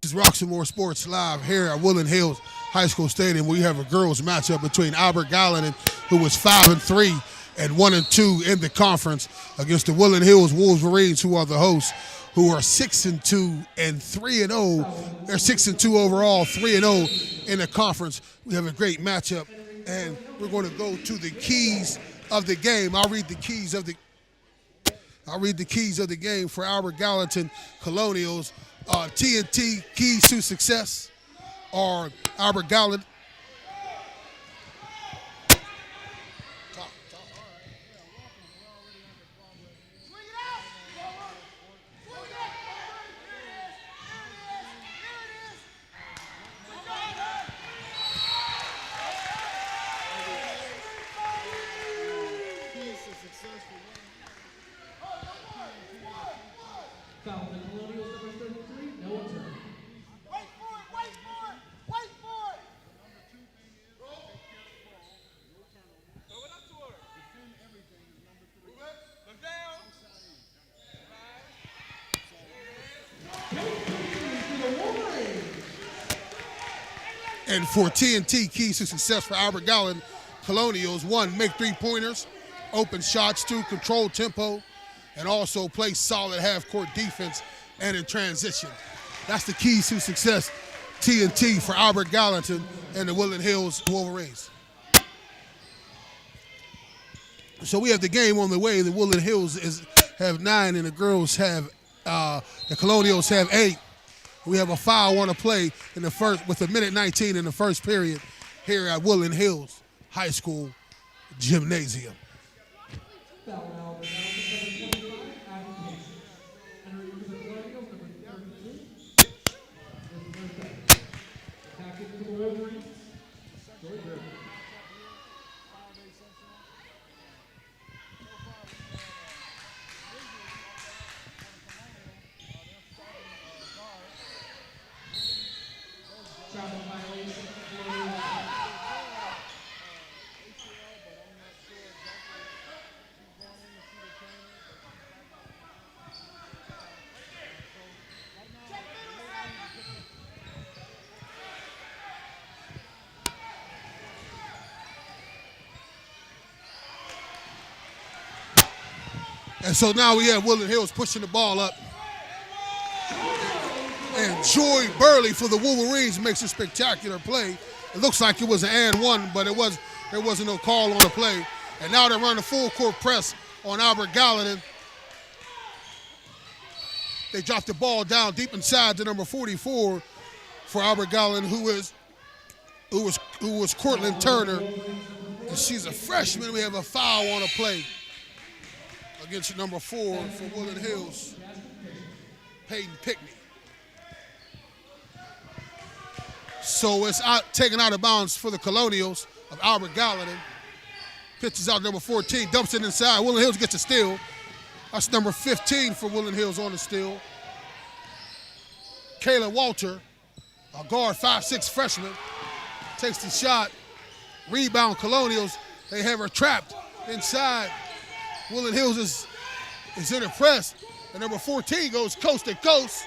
This is Roxamore Sports Live here at Woodland Hills High School Stadium. We have a girls matchup between Albert Gallatin, who was 5-3 and 1-2 in the conference, against the Woodland Hills Wolverines, who are the hosts, who are 6-2 and 3-0. They're 6-2 overall, 3-0 in the conference. We have a great matchup, and we're going to go to the keys of the game. I'll read the keys of the game for Albert Gallatin Colonials. TNT keys to success are Albert Gallatin. And for TNT, keys to success for Albert Gallatin Colonials: 1, make three-pointers, open shots; 2, control tempo, and also play solid half-court defense and in transition. That's the keys to success, TNT, for Albert Gallatin and the Woodland Hills Wolverines. So we have the game on the way. The Woodland Hills have 9, and the girls have, the Colonials have 8. We have a foul on a play in the first, with a minute 19 in the first period here at Woodland Hills High School Gymnasium. And so now we have Woodland Hills pushing the ball up. And Joy Burley for the Wolverines makes a spectacular play. It looks like it was an and one, but there wasn't no call on the play. And now they're running a full court press on Albert Gallatin. They drop the ball down deep inside to number 44 for Albert Gallatin, who was Courtney Turner. And she's a freshman. We have a foul on a play against number 4 for Woodland Hills, Peyton Pickney. So it's taken out of bounds for the Colonials of Albert Gallatin. Pitches out number 14, dumps it inside. Woodland Hills gets a steal. That's number 15 for Woodland Hills on the steal. Kayla Walter, a guard, 5'6" freshman, takes the shot. Rebound Colonials. They have her trapped inside. Woodland Hills is in a press, and number 14 goes coast to coast.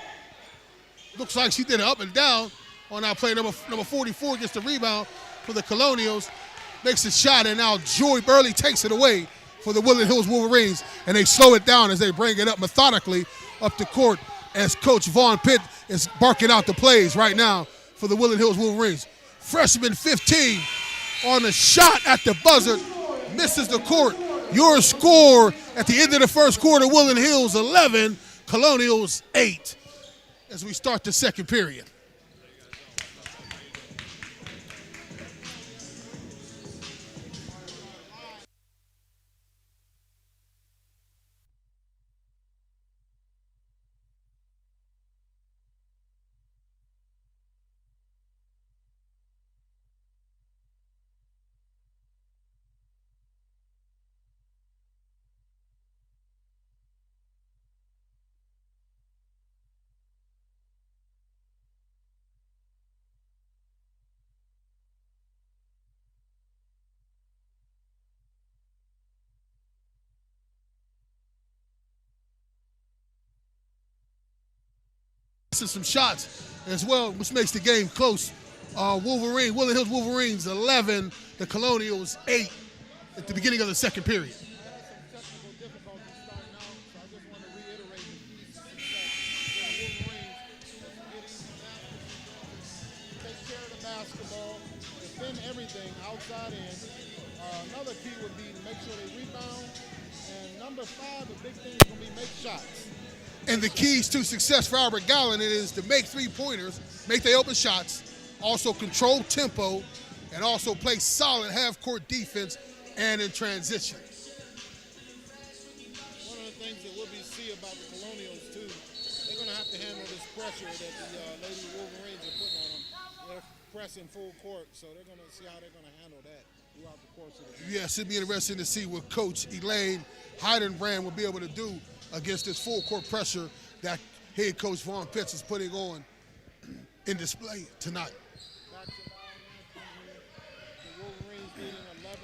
Looks like she did it up and down on that play. Number 44 gets the rebound for the Colonials, makes a shot, and now Joy Burley takes it away for the Woodland Hills Wolverines, and they slow it down as they bring it up methodically up the court as Coach Vaughn Pitt is barking out the plays right now for the Woodland Hills Wolverines. Freshman 15 on the shot at the buzzer, misses the court. Your score at the end of the first quarter: Woodland Hills 11, Colonials 8, as we start the second period. some shots as well, which makes the game close. Woodland Hills Wolverines 11, the Colonials 8 at the beginning of the second period. Technical difficulties starting out, so I just want to reiterate the keys to success for the Wolverines is take care of the basketball, defend everything outside in. Another key would be to make sure they rebound. And number 5, the big thing is going to be make shots. And the keys to success for Albert Gallatin is to make three-pointers, make the open shots, also control tempo, and also play solid half-court defense and in transition. One of the things that we'll see about the Colonials, too, they're going to have to handle this pressure that the Lady Wolverines are putting on them. They're pressing full court, so they're going to see how they're going to handle that throughout the course of the game. Yes, it'll be interesting to see what Coach Elaine Heidenbrand will be able to do against this full-court pressure that head coach Vaughn Pitts is putting on in display tonight. Back to the Wolverines leading 11-8.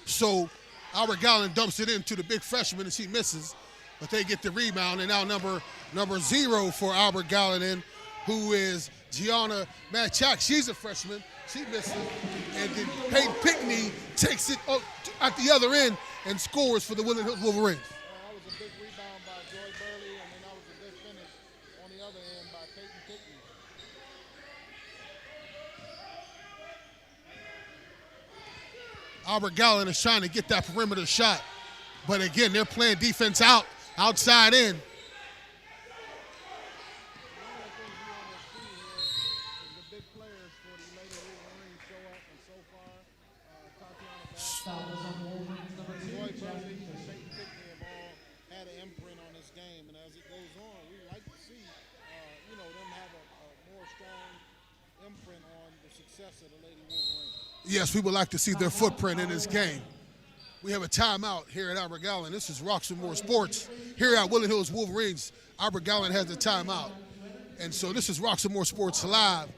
So Albert Gallatin dumps it into the big freshman and she misses, but they get the rebound. And now number 0 for Albert Gallatin, who is Gianna Matchak. She's a freshman. She misses. And then Peyton Pickney takes it at the other end and scores for the Woodland Hills Wolverines. That was a big rebound by Joy Burley, and then that was a good finish on the other end by Peyton Pickney. Albert Gallatin is trying to get that perimeter shot. But again, they're playing defense outside in. Yes, we would like to see their footprint in this game. We have a timeout here at Albert Gallatin. This is Roxamore Sports. Here at Woodland Hills Wolverines, Albert Gallatin has the timeout. And so this is Roxamore Sports Live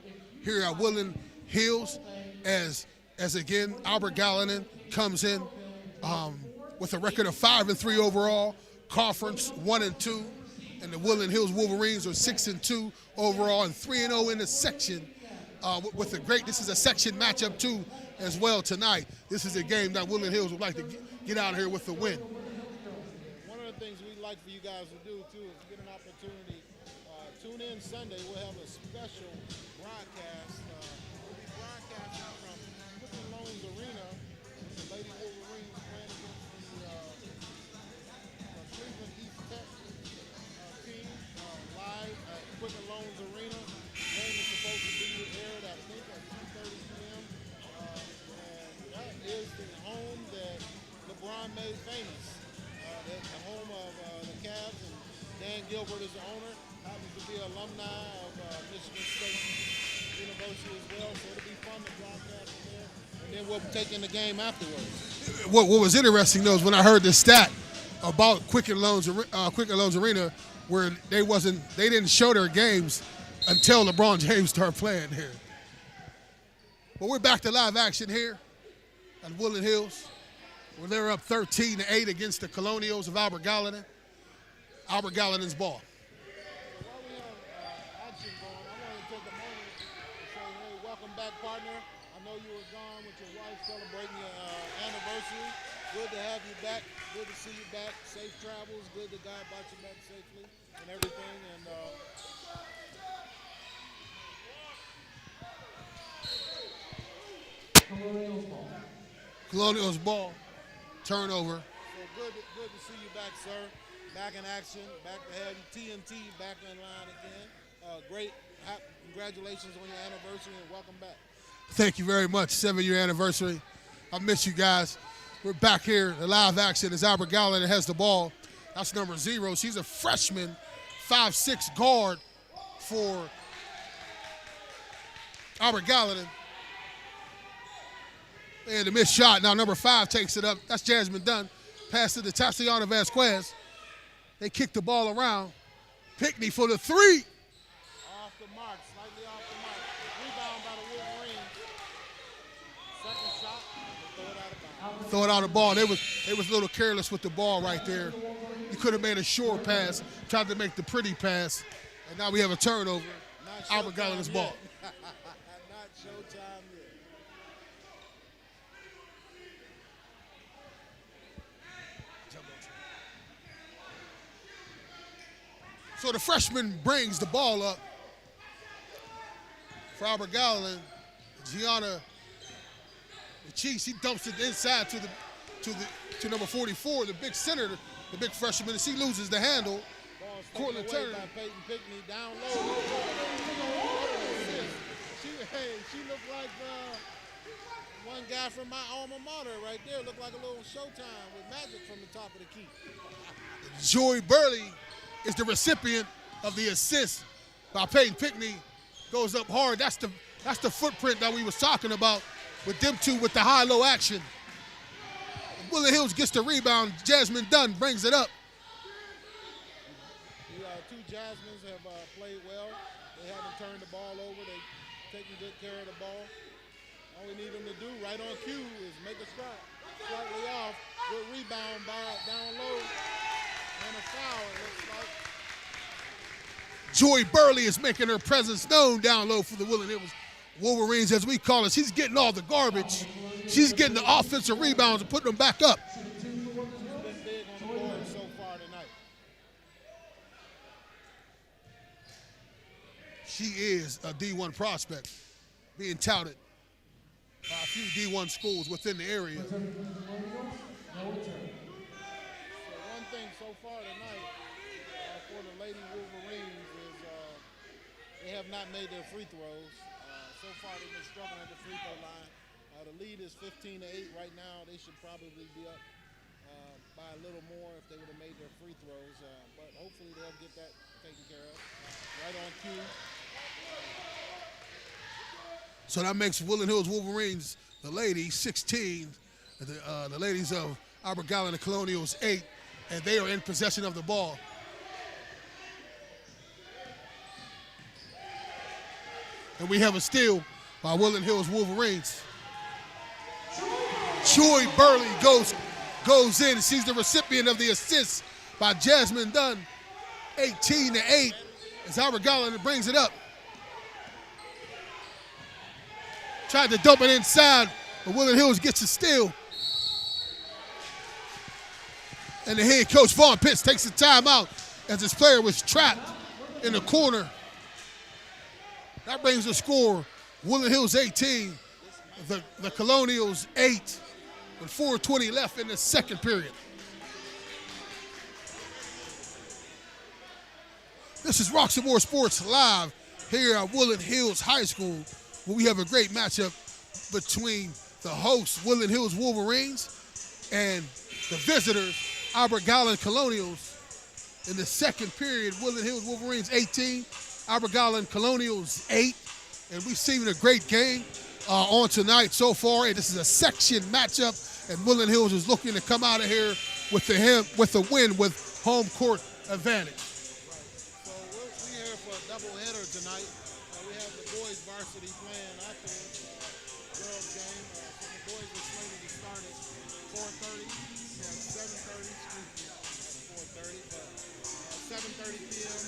here at Woodland Hills as again, Albert Gallatin comes in with a record of 5-3 overall, conference 1-2, and the Woodland Hills Wolverines are 6-2 overall and 3-0 in the section. With a great, this is a section matchup too as well tonight. This is a game that Woodland Hills would like to get out of here with the win. One of the things we'd like for you guys to do too, if you get an opportunity, tune in Sunday. We'll have a special broadcast. We'll be broadcasting from Quicken Loans Arena. The Lady Wolverines playing against the Cleveland East Tech team live at Quicken Loans Arena. The game is supposed to be aired, I think, at 2:30 p.m. And that is the home that LeBron made famous. The home of the Cavs, and Dan Gilbert is the owner. Happens to be an alumni of Michigan State University as well, so it'll be fun to broadcast from there. And then we'll take in the game afterwards. What was interesting though is when I heard this stat about Quicken Loans Arena, where they didn't show their games until LeBron James started playing here. But we're back to live action here at Woodland Hills, where they're up 13-8 against the Colonials of Albert Gallatin. Albert Gallatin's ball. While we have action going, I want to take a moment to say, hey, welcome back, partner. I know you were gone with your wife celebrating your anniversary. Good to have you back. Good to see you back. Safe travels. Good that God brought you back safely and everything. And Colonials ball. Turnover. So good to see you back, sir. Back in action. Back to having TNT back in line again. Great. Congratulations on your anniversary and welcome back. Thank you very much. 7-year anniversary. I miss you guys. We're back here. The live action as Albert Gallatin has the ball. That's number 0. She's a freshman, 5'6" guard for Albert Gallatin. And the missed shot. Now number 5 takes it up. That's Jasmine Dunn. Pass to the Tatiana Vasquez. They kick the ball around. Pickney for the 3. Off the mark, slightly off the mark. Rebound by the Wolverines. throw it out the ball. They was a little careless with the ball right there. You could have made a short pass, tried to make the pretty pass, and now we have a turnover. Albert Gallatin's ball. Not showtime yet. So the freshman brings the ball up for Albert Gallatin. Gianna Cheese, he dumps it inside to number 44, the big center, the big freshman, and she loses the handle. Courtney Turner. By Peyton Pickney down low. She looked like one guy from my alma mater right there. Looked like a little Showtime with magic from the top of the key. Joy Burley is the recipient of the assist by Peyton Pickney. Goes up hard. That's the footprint that we was talking about with them two with the high-low action. Woodland Hills gets the rebound. Jasmine Dunn brings it up. The two Jasmines have played well. They haven't turned the ball over. They've taken good care of the ball. All we need them to do right on cue is make a shot. Slightly off. Good rebound by down low. And a foul, it looks like. Joy Burley is making her presence known down low for the Woodland Hills Wolverines, as we call it. She's getting all the garbage. She's getting the offensive rebounds and putting them back up. She's been big on the board so far tonight. She is a D1 prospect, being touted by a few D1 schools within the area. So one thing so far tonight for the Lady Wolverines is they have not made their free throws. So far they've been struggling at the free throw line. The lead is 15-8 right now. They should probably be up by a little more if they would have made their free throws. But hopefully they'll get that taken care of. Right on cue. So that makes Woodland Hills Wolverines, the ladies, 16. The ladies of Albert Gallatin, the Colonials, 8. And they are in possession of the ball. And we have a steal by Woodland Hills Wolverines. Joy Burley goes in and she's the recipient of the assist by Jasmine Dunn. 18-8 as Albert Gallatin brings it up. Tried to dump it inside, but Woodland Hills gets a steal. And the head coach, Vaughn Pitts, takes the timeout as this player was trapped in the corner. That brings the score, Woodland Hills 18, the Colonials 8, with 4:20 left in the second period. This is Roxamore Sports Live here at Woodland Hills High School, where we have a great matchup between the hosts, Woodland Hills Wolverines, and the visitors, Albert Gallatin Colonials. In the second period, Woodland Hills Wolverines 18, Albert Gallatin Colonials 8, and we've seen a great game on tonight so far. And this is a section matchup, and Woodland Hills is looking to come out of here with a win with home court advantage. So we're here for a doubleheader tonight. We have the boys varsity playing afterwards, girls game. So the boys are slated to start at 4:30. We have 7:30, excuse me, 4:30, but 7:30 p.m.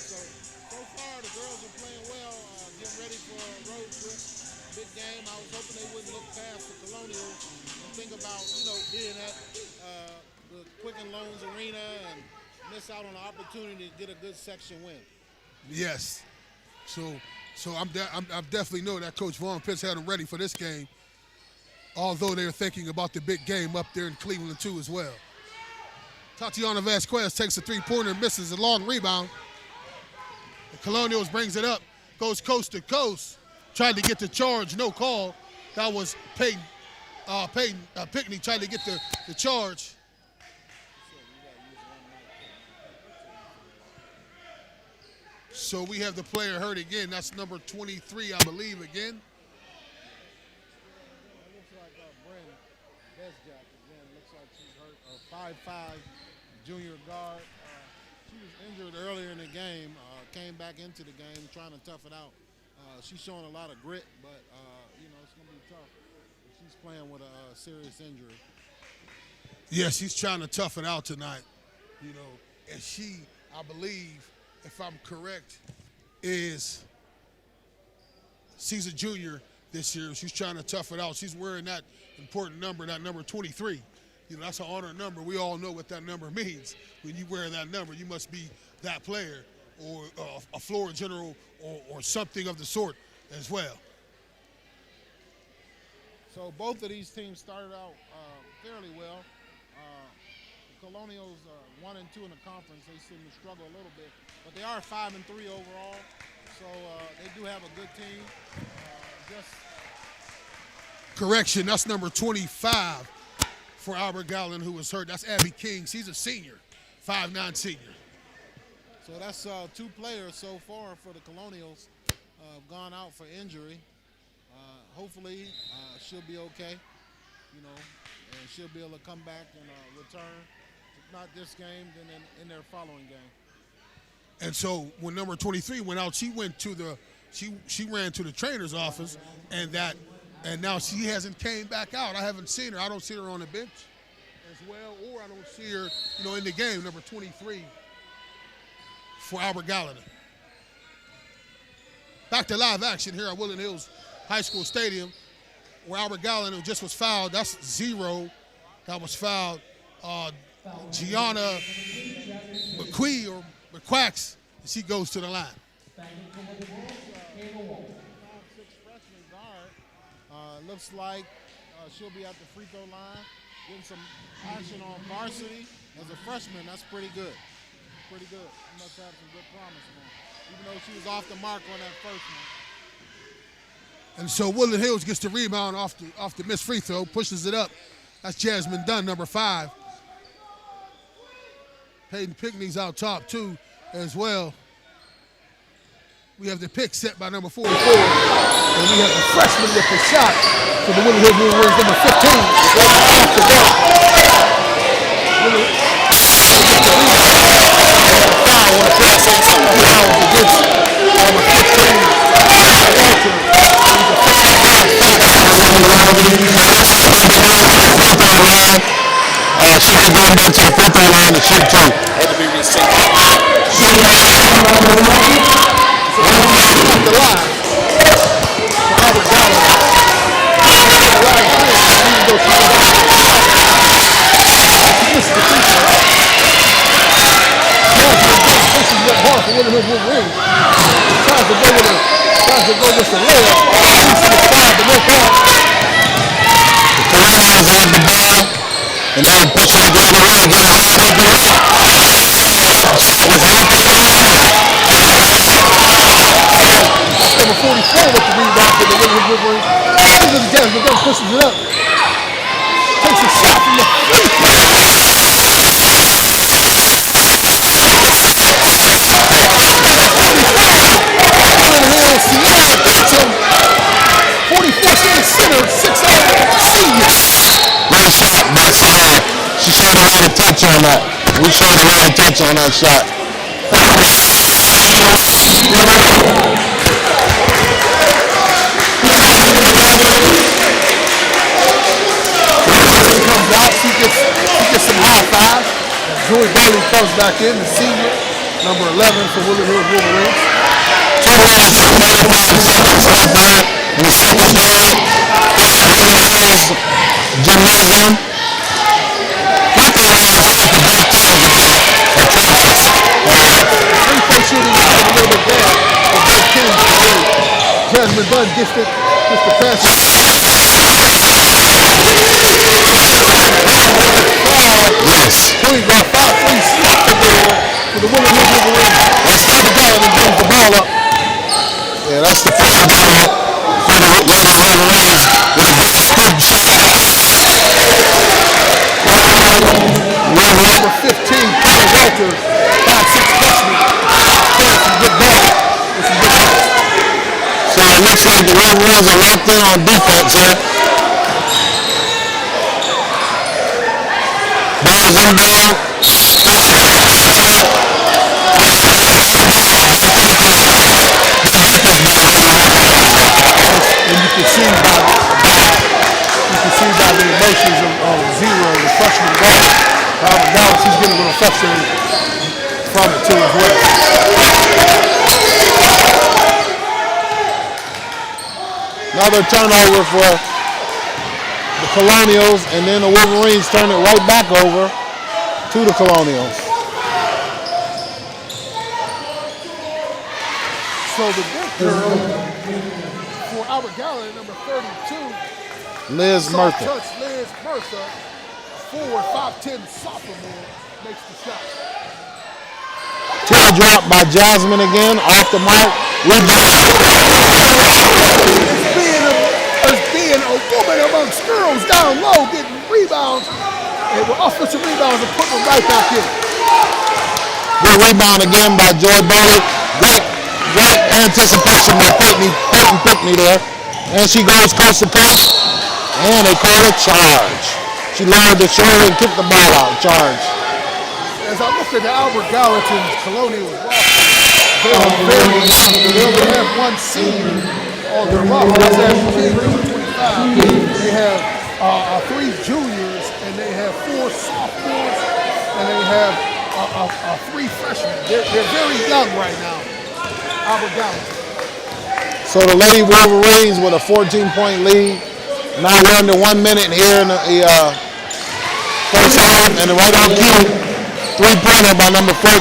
So far the girls are playing well, getting ready for a road trip. Big game. I was hoping they wouldn't look past the Colonials and think about, being at the Quicken Loans Arena and miss out on the opportunity to get a good section win. Yes. So I definitely know that Coach Vaughn Pitts had them ready for this game, although they're thinking about the big game up there in Cleveland too as well. Tatiana Vasquez takes a three-pointer, misses a long rebound. The Colonials brings it up, goes coast to coast, tried to get the charge, no call. That was Peyton Pickney tried to get the charge. So we have the player hurt again. That's number 23, I believe, again. It looks like Bryn Besjack again. Looks like she's hurt. 5'5", junior guard. She was injured earlier in the game. Came back into the game trying to tough it out. She's showing a lot of grit, but it's going to be tough. She's playing with a serious injury. Yeah, she's trying to tough it out tonight. And she, I believe, if I'm correct, she's a junior this year. She's trying to tough it out. She's wearing that important number, that number 23. That's an honor number. We all know what that number means. When you wear that number, you must be that player or a floor general or something of the sort as well. So both of these teams started out fairly well. The Colonials are 1-2 in the conference. They seem to struggle a little bit, but they are 5-3 overall. So they do have a good team. Correction, that's number 25 for Albert Gallatin, who was hurt. That's Abby King. She's a senior, 5'9" senior. So that's 2 players so far for the Colonials gone out for injury. Hopefully she'll be okay, and she'll be able to come back and return. If not this game, then in their following game. And so when number 23 went out, she ran to the trainer's office, and now she hasn't came back out. I haven't seen her. I don't see her on the bench as well, or I don't see her, in the game, number 23 for Albert Gallatin. Back to live action here at Woodland Hills High School Stadium, where Albert Gallatin just was fouled. That's 0 that was fouled. Gianna McQuee or McQuacks, she goes to the line. 5'6" freshman guard. Looks like she'll be at the free throw line, getting some action on varsity. As a freshman, that's pretty good. Pretty good. She must have some good promise, man. Even though she was off the mark on that first one. And so Woodland Hills gets the rebound off the missed free throw, pushes it up. That's Jasmine Dunn, number 5. Peyton Pickney's out top, too, as well. We have the pick set by number 44. And we have the freshman with the shot for the Woodland Hills Wolverines, number 15. Off the back. Foul on the against number 15. She was going back to the free throw line to shoot too. Had to be received. Tries to go with the layup. The Colonials have the ball, and they're pushing it the other way, getting a wide open look. Number 44 with the rebound for the Woodland Wolverines. Jasmine Dunn pushes it up. Takes a shot from the free throw. 44 center, 6'8", senior. Great shot by Sierra. She showed a lot of touch on that. We showed a lot of touch on that shot. Comes out, she gets some high fives. Joy Bailey comes back in, the senior, number 11 for Woodland Hills Wolverines. 2 minutes and 35 seconds left there in the second period. Woodland Hills Gymnasium. Free throw line is open for both teams again. Free throw shooting is a little bit bad for both teams today. Jasmine Dunn gets the pass. Yes. Point by 5-3 slap the ball for the Woodland Hills Wolverines. That's the ball that brings the ball up. Yeah, that's the first ball for the Lady Wolverines with a big scoop shot. Number 15, Carter Walters, 5'6" freshman. Playing some good ball with some good ball. So it looks like the Wolverines are locked in on defense here. Ball's inbound. And you can see by the emotions of 0 the freshman guard. Albert Dallas, he's getting a little frustrated from it too as well. Another turnover for the Colonials, and then the Wolverines turn it right back over to the Colonials. So the big girl for Albert Gallatin, number 32, Liz soft Murtha. touch Liz Murtha, forward 5'10" sophomore, makes the shot. Teardrop by Jasmine again, off the mark. As being a woman amongst girls down low, getting rebounds, and with offensive rebounds and putting them right back in. Good rebound again by Joy Bowley. Great anticipation by Courtney there. And she goes coast to coast, and they call a charge. She lowered the shoulder and kicked the ball out. Charge. As I look at the Albert Gallatin Colonial roster, they are very young. They only have one senior on their roster. That's actually number 25. They have 3 juniors, and they have 4 sophomores, and they have 3 freshmen. They're very young right now, Albert Gallatin. So the Lady Wolverines with a 14-point lead. Now we're under 1 minute here in the first half, and right on cue, 3-pointer by number 14,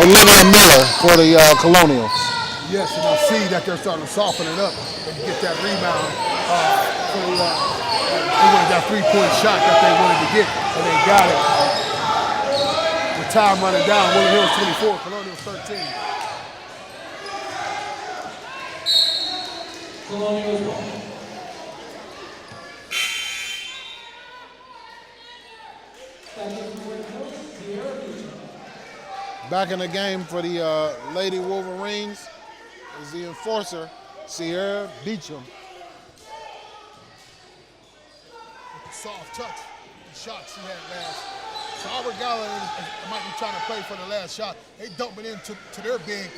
Olivia Miller for the Colonials. Yes, and I see that they're starting to soften it up and get that rebound. They wanted that 3-point shot that they wanted to get, and they got it. The time running down. Woodland Hills 24, Colonials 13. Back in the game for the Lady Wolverines is the enforcer, Sierra Beecham. Soft touch, the shot she had last. So Albert Gallatin might be trying to play for the last shot. They dump it into their big,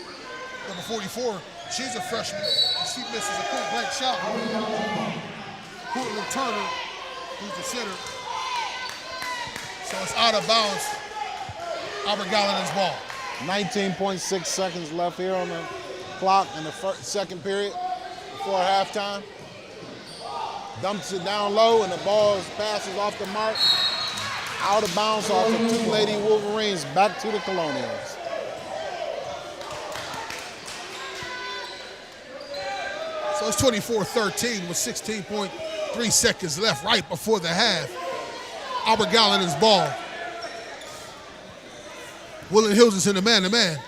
number 44. She's a freshman, and she misses a point-blank shot. Courtney Turner, who's the center. So it's out of bounds. Albert Gallatin's ball. 19.6 seconds left here on the clock in the second period before halftime. Dumps it down low, and the ball passes off the mark. Out of bounds off the 2 Lady Wolverines, back to the Colonials. So it's 24-13 with 16.3 seconds left right before the half. Albert Gallatin's ball. Woodland Hills is in the man-to-man.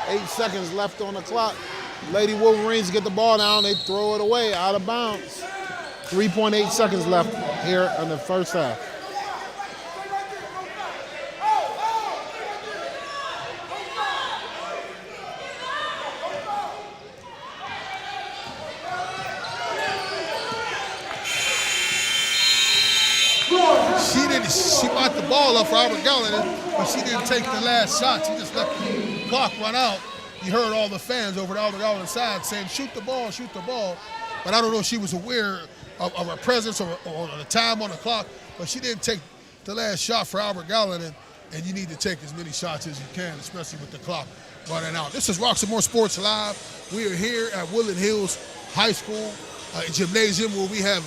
Eight seconds left on the clock. Lady Wolverines get the ball down, they throw it away, out of bounds. 3.8 seconds left here in the first half. She bought the ball up for Albert Gallatin, but she didn't take the last shot. She just let the clock run out. You heard all the fans over at Albert Gallatin's side saying, shoot the ball, shoot the ball. But I don't know if she was aware of her presence or the time on the clock, but she didn't take the last shot for Albert Gallatin, and you need to take as many shots as you can, especially with the clock running out. This is Rock Some More Sports Live. We are here at Woodland Hills High School Gymnasium, where we have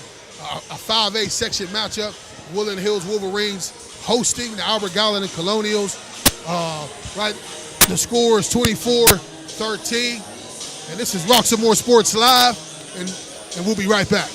a 5A section matchup. Woodland Hills Wolverines hosting the Albert Gallatin Colonials. Right, the score is 24-13. And this is Rock Some More Sports Live, and we'll be right back.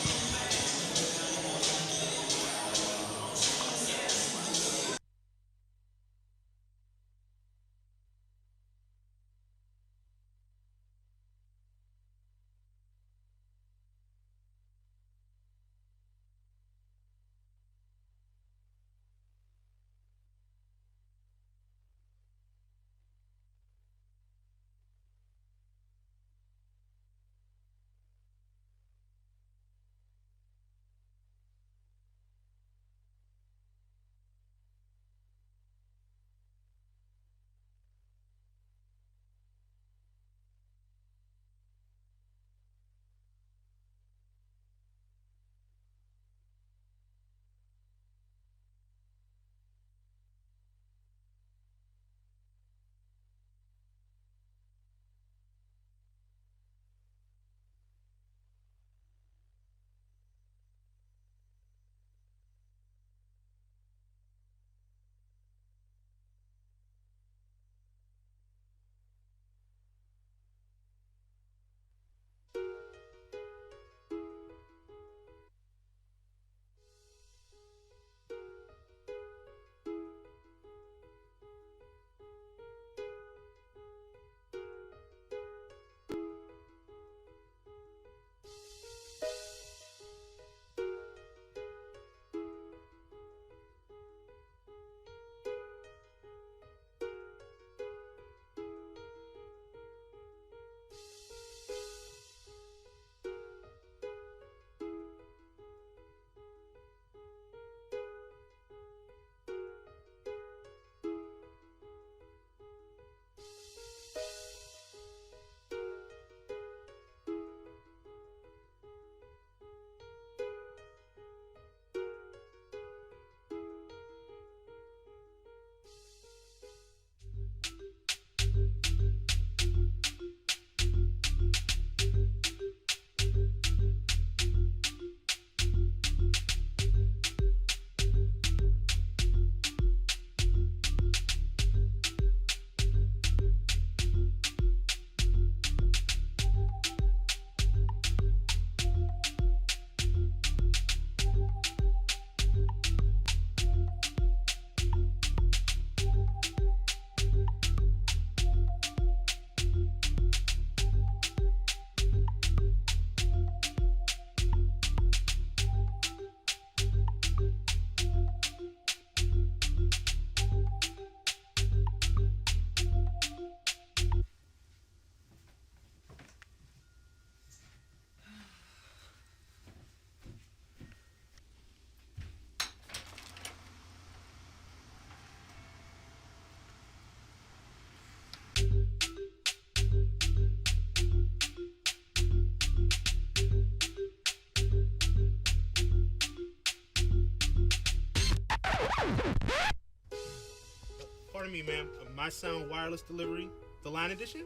Pardon me, ma'am. My Sound Wireless Delivery, the Line Edition?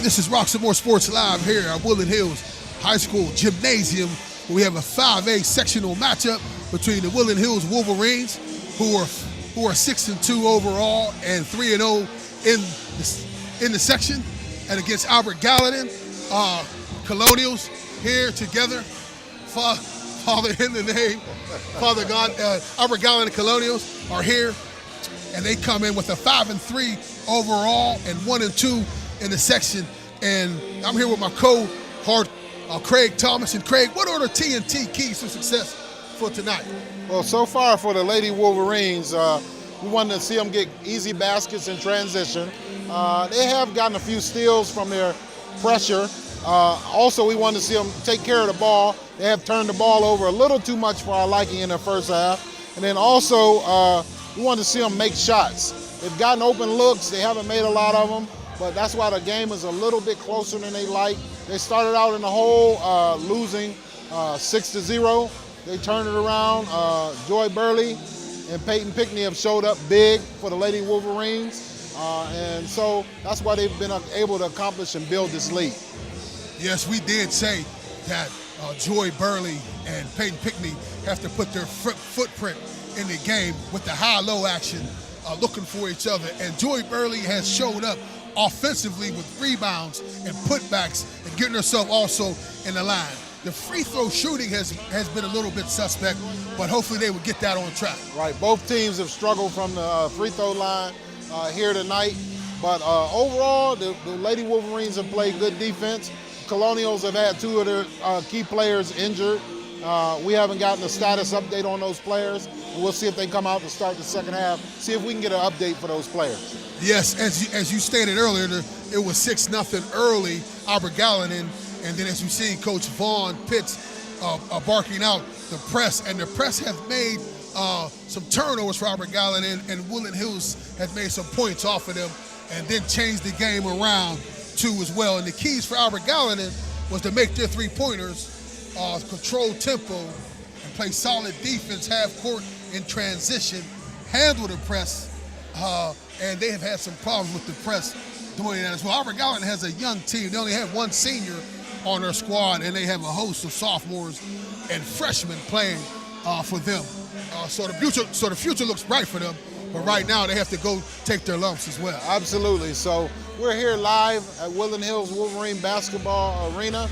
This is Roxamore Sports Live here at Woodland Hills High School Gymnasium. We have a 5A sectional matchup between the Woodland Hills Wolverines, who are 6-2 overall and 3-0 in the section, and against Albert Gallatin Colonials here together. Father in the name, Father God, Albert Gallatin Colonials are here, and they come in with a 5-3 overall and 1-2 in the section. And I'm here with my co-hard Craig Thomas. And Craig, what are the TNT keys to success for tonight? Well, so far for the Lady Wolverines, we wanted to see them get easy baskets in transition. They have gotten a few steals from their pressure. Also, we wanted to see them take care of the ball. They have turned the ball over a little too much for our liking in the first half. And then also, we wanted to see them make shots. They've gotten open looks. They haven't made a lot of them, but that's why the game is a little bit closer than they like. They started out in the hole losing 6-0. They turned it around. Joy Burley and Peyton Pickney have showed up big for the Lady Wolverines. And so that's why they've been able to accomplish and build this lead. Yes, we did say that Joy Burley and Peyton Pickney have to put their footprint in the game with the high-low action, looking for each other. And Joy Burley has showed up offensively with rebounds and putbacks and getting herself also in the line. The free throw shooting has been a little bit suspect, but hopefully they will get that on track. Right, both teams have struggled from the free throw line here tonight, but overall the Lady Wolverines have played good defense. Colonials have had two of their key players injured. We haven't gotten a status update on those players. We'll see if they come out to start the second half, see if we can get an update for those players. Yes, as you stated earlier, it was 6-0 early, Albert Gallatin, and then as you see, Coach Vaughn Pitts barking out the press, and the press have made some turnovers for Albert Gallatin, and Woodland Hills has made some points off of them, and then changed the game around too as well. And the keys for Albert Gallatin was to make their three-pointers, control tempo, and play solid defense, half court in transition, handle the press, and they have had some problems with the press doing that as well. Albert Gallatin has a young team. They only have one senior on their squad, and they have a host of sophomores and freshmen playing for them. So the future looks bright for them, but right now they have to go take their lumps as well. Absolutely. So we're here live at Woodland Hills Wolverine Basketball Arena.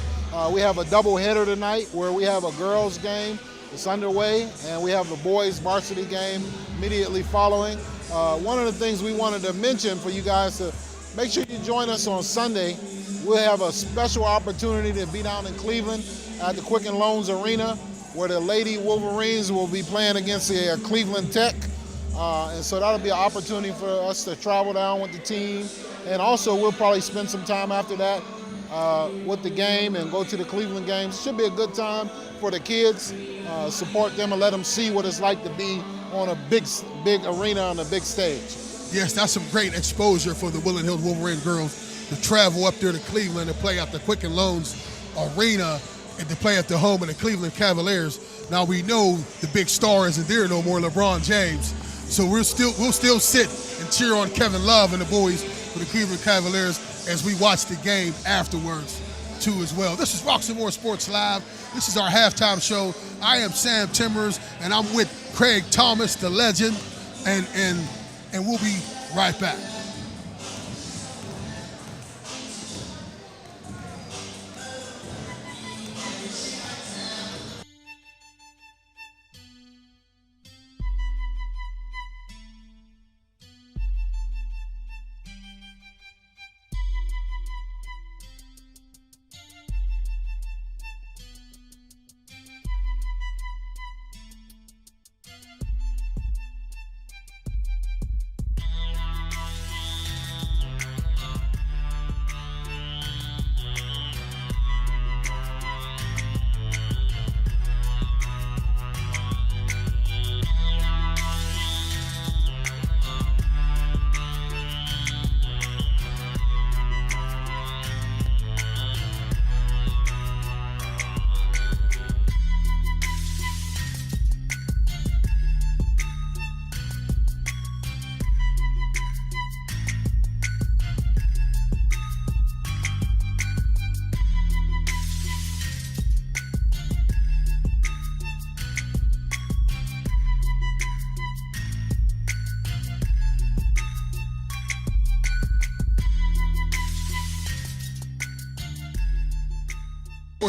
We have a doubleheader tonight where we have a girls game. It's underway, and we have a boys varsity game immediately following. One of the things we wanted to mention for you guys to make sure you join us on Sunday. We'll have a special opportunity to be down in Cleveland at the Quicken Loans Arena, where the Lady Wolverines will be playing against the Cleveland Tech. And so that'll be an opportunity for us to travel down with the team. And also we'll probably spend some time after that with the game and go to the Cleveland games. Should be a good time for the kids. Support them and let them see what it's like to be on a big arena on a big stage. Yes, that's some great exposure for the Woodland Hills Wolverine girls to travel up there to Cleveland and play at the Quicken Loans Arena and to play at the home of the Cleveland Cavaliers. Now we know the big star isn't there no more, LeBron James. So we'll still sit and cheer on Kevin Love and the boys for the Cleveland Cavaliers as we watch the game afterwards too as well. This is Roxamore Sports Live. This is our halftime show. I am Sam Timmers, and I'm with Craig Thomas, the legend, and we'll be right back.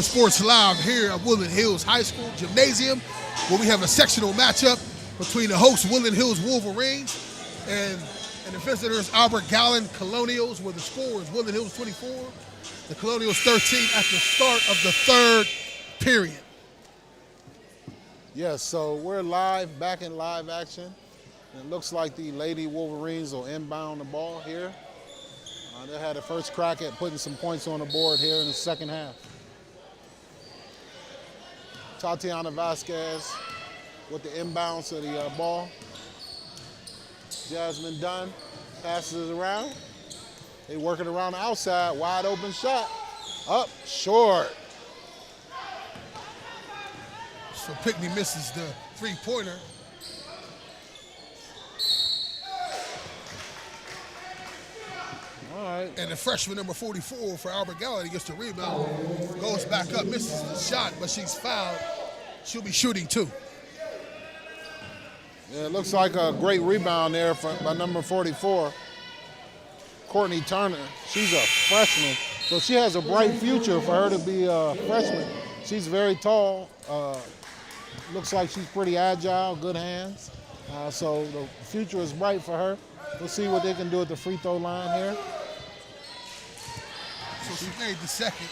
Sports Live here at Woodland Hills High School Gymnasium, where we have a sectional matchup between the hosts Woodland Hills Wolverines and the visitors Albert Gallatin Colonials, where the score is Woodland Hills 24, the Colonials 13 at the start of the third period. Yes, so we're live, back in live action. It looks like the Lady Wolverines will inbound the ball here. They had a first crack at putting some points on the board here in the second half. Tatiana Vasquez with the inbounds of the ball. Jasmine Dunn passes it around. They work it around the outside, wide open shot. Up, short. So Pickney misses the three-pointer. All right. And the freshman number 44 for Albert Gallatin gets the rebound, goes back up, misses the shot, but she's fouled. She'll be shooting two. Yeah, it looks like a great rebound there by number 44, Courtney Turner. She's a freshman, so she has a bright future for her to be a freshman. She's very tall. Looks like she's pretty agile, good hands. So the future is bright for her. We'll see what they can do at the free throw line here. So she made the second.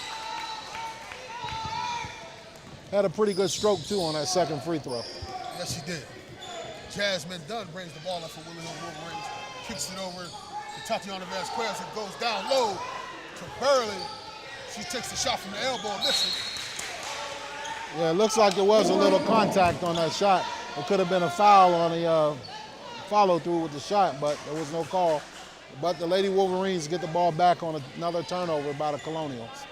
Had a pretty good stroke, too, on that second free throw. Yes, she did. Jasmine Dunn brings the ball up for Woodland Hills Wolverines, kicks it over to Tatiana Vasquez. It goes down low to Burley. She takes the shot from the elbow and misses. Yeah, it looks like there was a little contact on that shot. It could have been a foul on the follow-through with the shot, but there was no call. But the Lady Wolverines get the ball back on another turnover by the Colonials.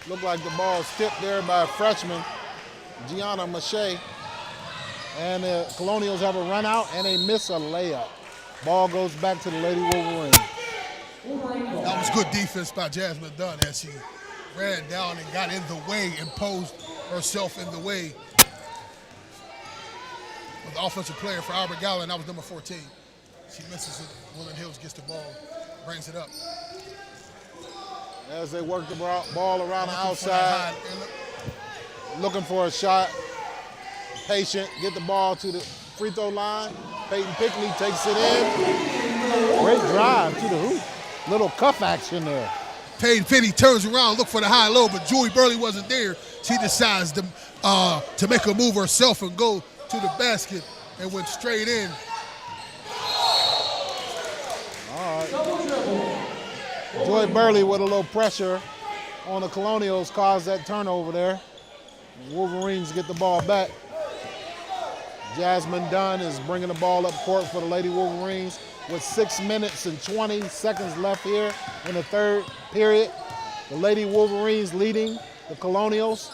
Looked like the ball is tipped there by a freshman, Gianna Mache. And the Colonials have a run out and they miss a layup. Ball goes back to the Lady Wolverines. That was good defense by Jasmine Dunn as she ran down and got in the way, imposed herself in the way of the offensive player for Albert Gallatin. That was number 14. She misses it. Woodland Hills gets the ball, brings it up. As they work the ball around the outside, looking for a shot. Patient, get the ball to the free throw line. Peyton Pickney takes it in. Great drive to the hoop. Little cuff action there. Peyton Pickney turns around, look for the high-low, but Julie Burley wasn't there. She decides to make a move herself and go to the basket and went straight in. All right. Joy Burley with a little pressure on the Colonials caused that turnover there. Wolverines get the ball back. Jasmine Dunn is bringing the ball up court for the Lady Wolverines with 6 minutes and 20 seconds left here in the third period. The Lady Wolverines leading the Colonials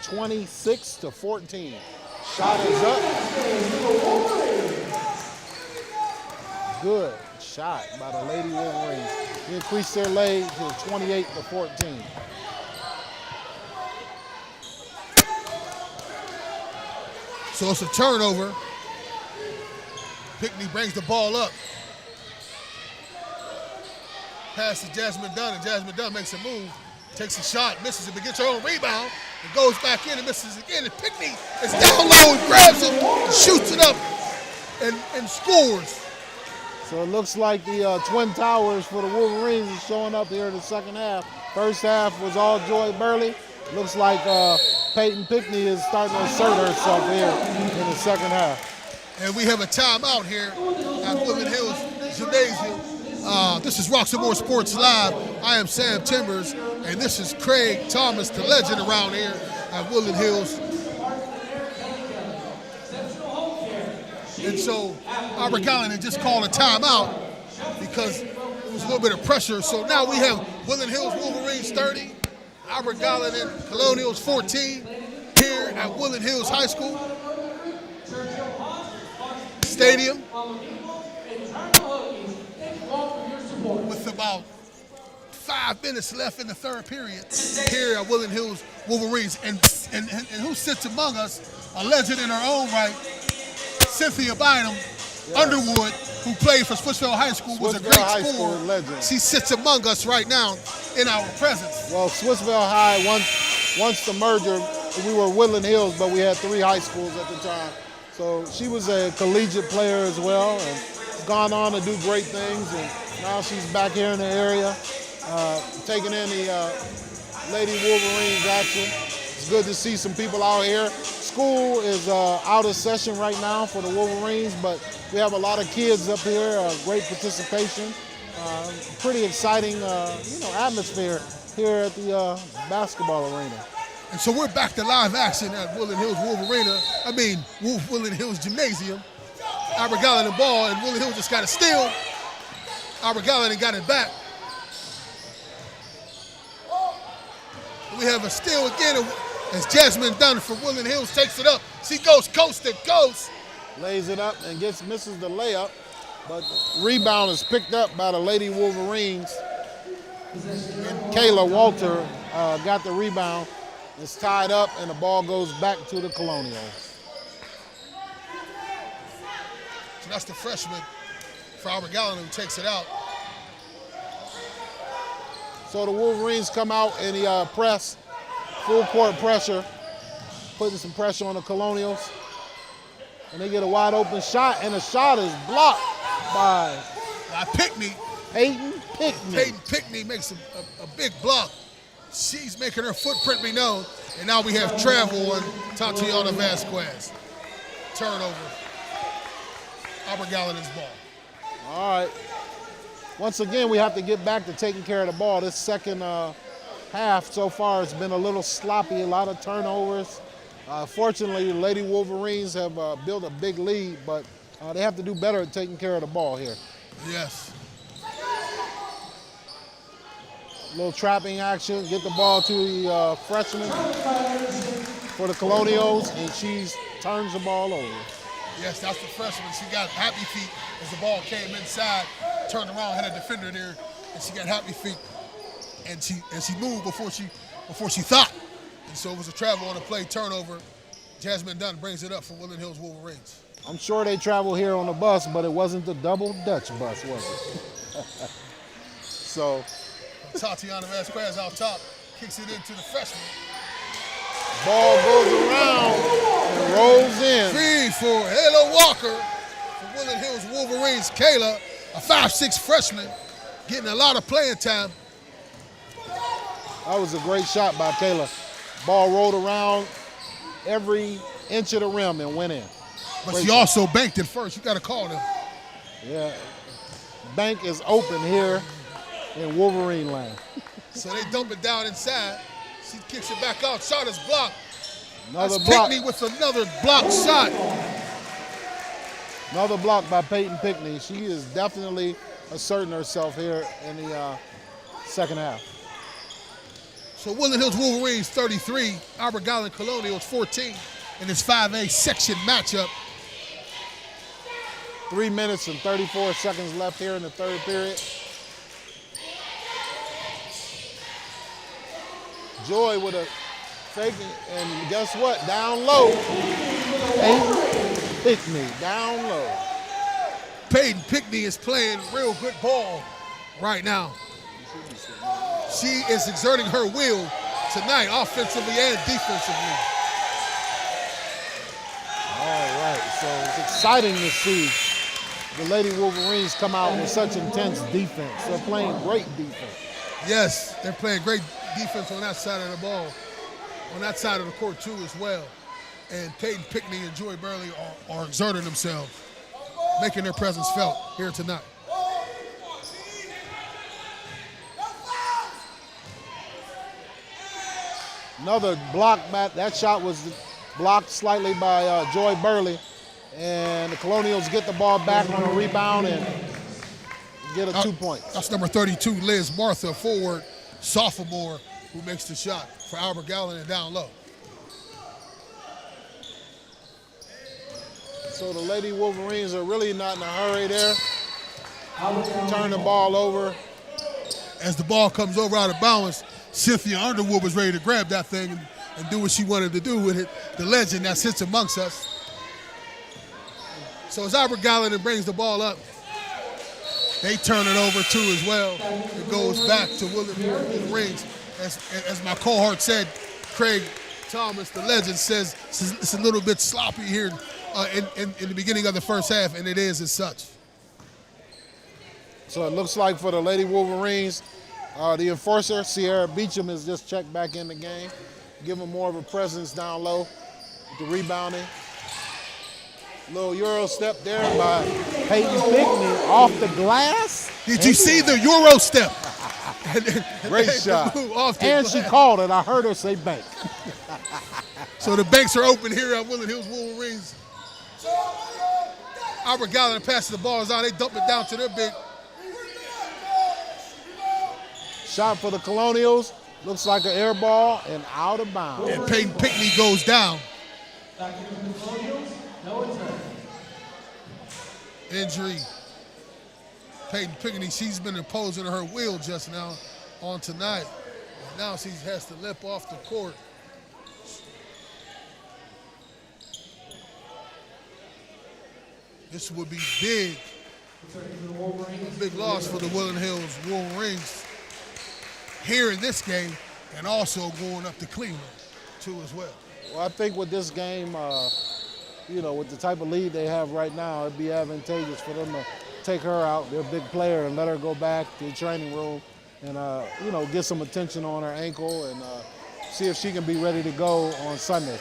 26-14. Shot is up. Good shot by the Lady Wolverines. They increased their lead to 28-14. So it's a turnover. Pickney brings the ball up. Pass to Jasmine Dunn, and Jasmine Dunn makes a move, takes a shot, misses it, but gets her own rebound, and goes back in and misses again. And Pickney is down low and grabs it, and shoots it up, and scores. So it looks like the Twin Towers for the Wolverines is showing up here in the second half. First half was all Joy Burley. Looks like Peyton Pickney is starting to assert herself here in the second half. And we have a timeout here at Woodland Hills Gymnasium. This is Roxamore Sports Live. I am Sam Timbers, and this is Craig Thomas, the legend around here at Woodland Hills. And so Albert Gallatin had just called a timeout because there was a little bit of pressure. So now we have Woodland Hills Wolverines 30, Albert Gallatin Colonials 14 here at Woodland Hills High School Stadium with about 5 minutes left in the third period here at Woodland Hills Wolverines. And who sits among us, a legend in her own right, Cynthia Bynum, Underwood, who played for Switchville High School, was a great Switchville High School scorer. legend. She sits among us right now in our presence. Well, Switchville High, once the merger, we were Woodland Hills, but we had 3 high schools at the time. So she was a collegiate player as well, and gone on to do great things. And now she's back here in the area, taking in the Lady Wolverines action. It's good to see some people out here. School is out of session right now for the Wolverines, but we have a lot of kids up here, great participation. Pretty exciting, atmosphere here at the basketball arena. And so we're back to live action at Woodland Hills Woodland Hills Gymnasium. Albert Gallatin the ball, and Woodland Hills just got a steal. Albert Gallatin got it back. We have a steal again as Jasmine Dunn for Woodland Hills takes it up. She goes coast to coast. Lays it up and misses the layup, but rebound is picked up by the Lady Wolverines. And Kayla Walter got the rebound. It's tied up, and the ball goes back to the Colonials. So that's the freshman for Albert Gallatin who takes it out. So the Wolverines come out in the press, full court pressure, putting some pressure on the Colonials. And they get a wide open shot, and the shot is blocked by Pickney. Peyton Pickney. Peyton Pickney makes a big block. She's making her footprint be known. And now we have travel on Tatiana Vasquez. Turnover. Albert Gallatin's ball. All right. Once again, we have to get back to taking care of the ball. This second half so far has been a little sloppy, a lot of turnovers. Fortunately, the Lady Wolverines have built a big lead, but they have to do better at taking care of the ball here. Yes. A little trapping action, get the ball to the freshman for the Colonials, and she turns the ball over. Yes, that's the freshman. She got happy feet as the ball came inside, turned around, had a defender there, and she got happy feet, and she moved before she thought. And so it was a travel on a play turnover. Jasmine Dunn brings it up for Woodland Hills Wolverines. I'm sure they travel here on the bus, but it wasn't the double Dutch bus, was it? So Tatiana Vasquez out top, kicks it into the freshman. Ball goes around and rolls in. Feed for Halo Walker for Woodland Hills Wolverines. Kayla, a 5'6" freshman, getting a lot of playing time. That was a great shot by Kayla. Ball rolled around every inch of the rim and went in. But Great she shot. also banked it first. You got to call them. Yeah, bank is open here in Wolverine land. So they dump it down inside. She kicks it back out. Shot is blocked. Another That's block. Pickney with another blocked shot. Another block by Peyton Pickney. She is definitely asserting herself here in the second half. So Woodland Hills Wolverines 33, Albert Gallatin Colonials 14 in this 5A section matchup. 3 minutes and 34 seconds left here in the third period. Joy with a fake, and guess what? Down low. Peyton Pickney, down low. Peyton Pickney is playing real good ball right now. She is exerting her will tonight, offensively and defensively. All right, so it's exciting to see the Lady Wolverines come out with such intense defense. They're playing great defense. Yes, they're playing great defense on that side of the ball, on that side of the court too as well. And Peyton Pickney and Joy Burley are exerting themselves, making their presence felt here tonight. Another block back. That shot was blocked slightly by Joy Burley. And the Colonials get the ball back on a rebound and get a 2 points. That's number 32, Liz Martha, forward, sophomore, who makes the shot for Albert Gallatin down low. So the Lady Wolverines are really not in a hurry there. Turn the ball over. As the ball comes over out of bounds, Cynthia Underwood was ready to grab that thing and do what she wanted to do with it. The legend that sits amongst us. So as Albert Gallatin brings the ball up, they turn it over too as well. It goes back to Woodland Rings. As my cohort said, Craig Thomas, the legend, says it's a little bit sloppy here in the beginning of the first half, and it is as such. So it looks like for the Lady Wolverines, the enforcer, Sierra Beecham, has just checked back in the game, giving more of a presence down low with the rebounding. Little Euro step there by Peyton Pickney off the glass. Did you see the Euro step? Great shot. And she called it. I heard her say bank. So the banks are open here at Woodland Hills Wolverines. Albert Gallatin passes the balls out. They dump it down to their big. Shot for the Colonials. Looks like an air ball and out of bounds. And Peyton Pickney goes down. Injury. Peyton Pickney, she's been imposing her will just now on tonight. And now she has to limp off the court. This would be big. A big loss for the Woodland Hills Wolverines here in this game, and also going up to Cleveland too as well. Well, I think with this game, with the type of lead they have right now, it'd be advantageous for them to take her out, their big player, and let her go back to the training room and, get some attention on her ankle and see if she can be ready to go on Sunday.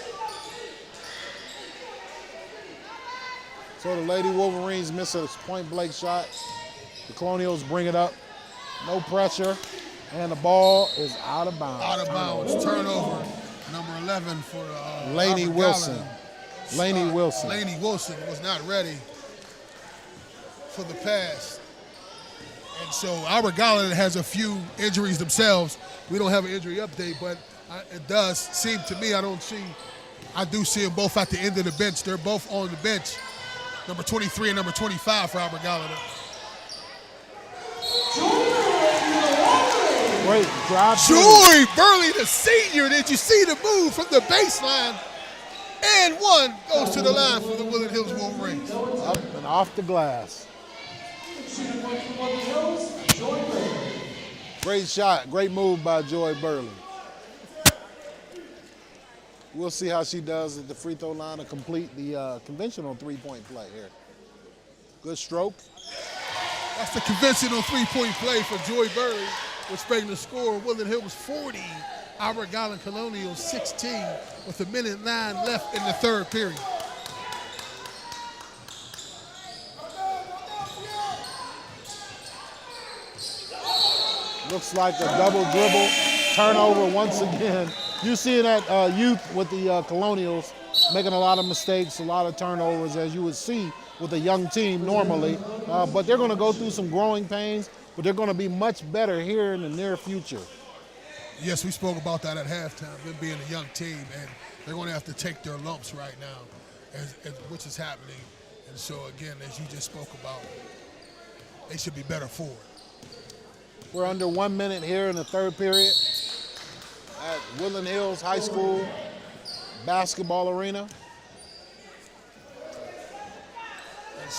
So the Lady Wolverines miss a point-blank shot. The Colonials bring it up. No pressure. And the ball is out of bounds. Out of bounds. Turnover. Number 11 for Lainey Wilson. Lainey Wilson. Lainey Wilson was not ready for the pass. And so Albert Gallatin has a few injuries themselves. We don't have an injury update, but it does seem to me, I do see them both at the end of the bench. They're both on the bench. Number 23 and number 25 for Albert Gallatin. Great drive. Joy Burley, the senior. Did you see the move from the baseline? And one goes to the line for the Woodland Hills Wolverines. Up and off the glass. Great shot. Great move by Joy Burley. We'll see how she does at the free throw line to complete the conventional three-point play here. Good stroke. That's the conventional three-point play for Joy Burley, expecting the score. Woodland Hills 40, Albert Gallatin Colonials 16, with 1:09 left in the third period. Looks like a double dribble turnover once again. You see that youth with the Colonials making a lot of mistakes, a lot of turnovers, as you would see with a young team normally. But they're going to go through some growing pains, but they're going to be much better here in the near future. Yes, we spoke about that at halftime, them being a young team, and they're going to have to take their lumps right now, which is happening. And so, again, as you just spoke about, they should be better for it. We're under 1 minute here in the third period at Woodland Hills High School basketball arena.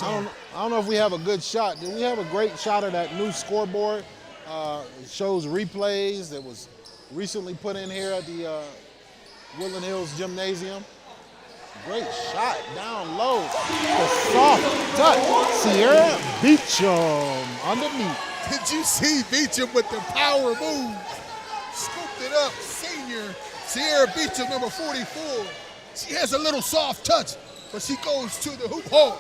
I don't know if we have a good shot. Did we have a great shot of that new scoreboard? It shows replays that was recently put in here at the Woodland Hills Gymnasium. Great shot down low. The soft touch. Sierra Beecham underneath. Did you see Beecham with the power move? Scooped it up, senior Sierra Beecham, number 44. She has a little soft touch, but she goes to the hoop hole.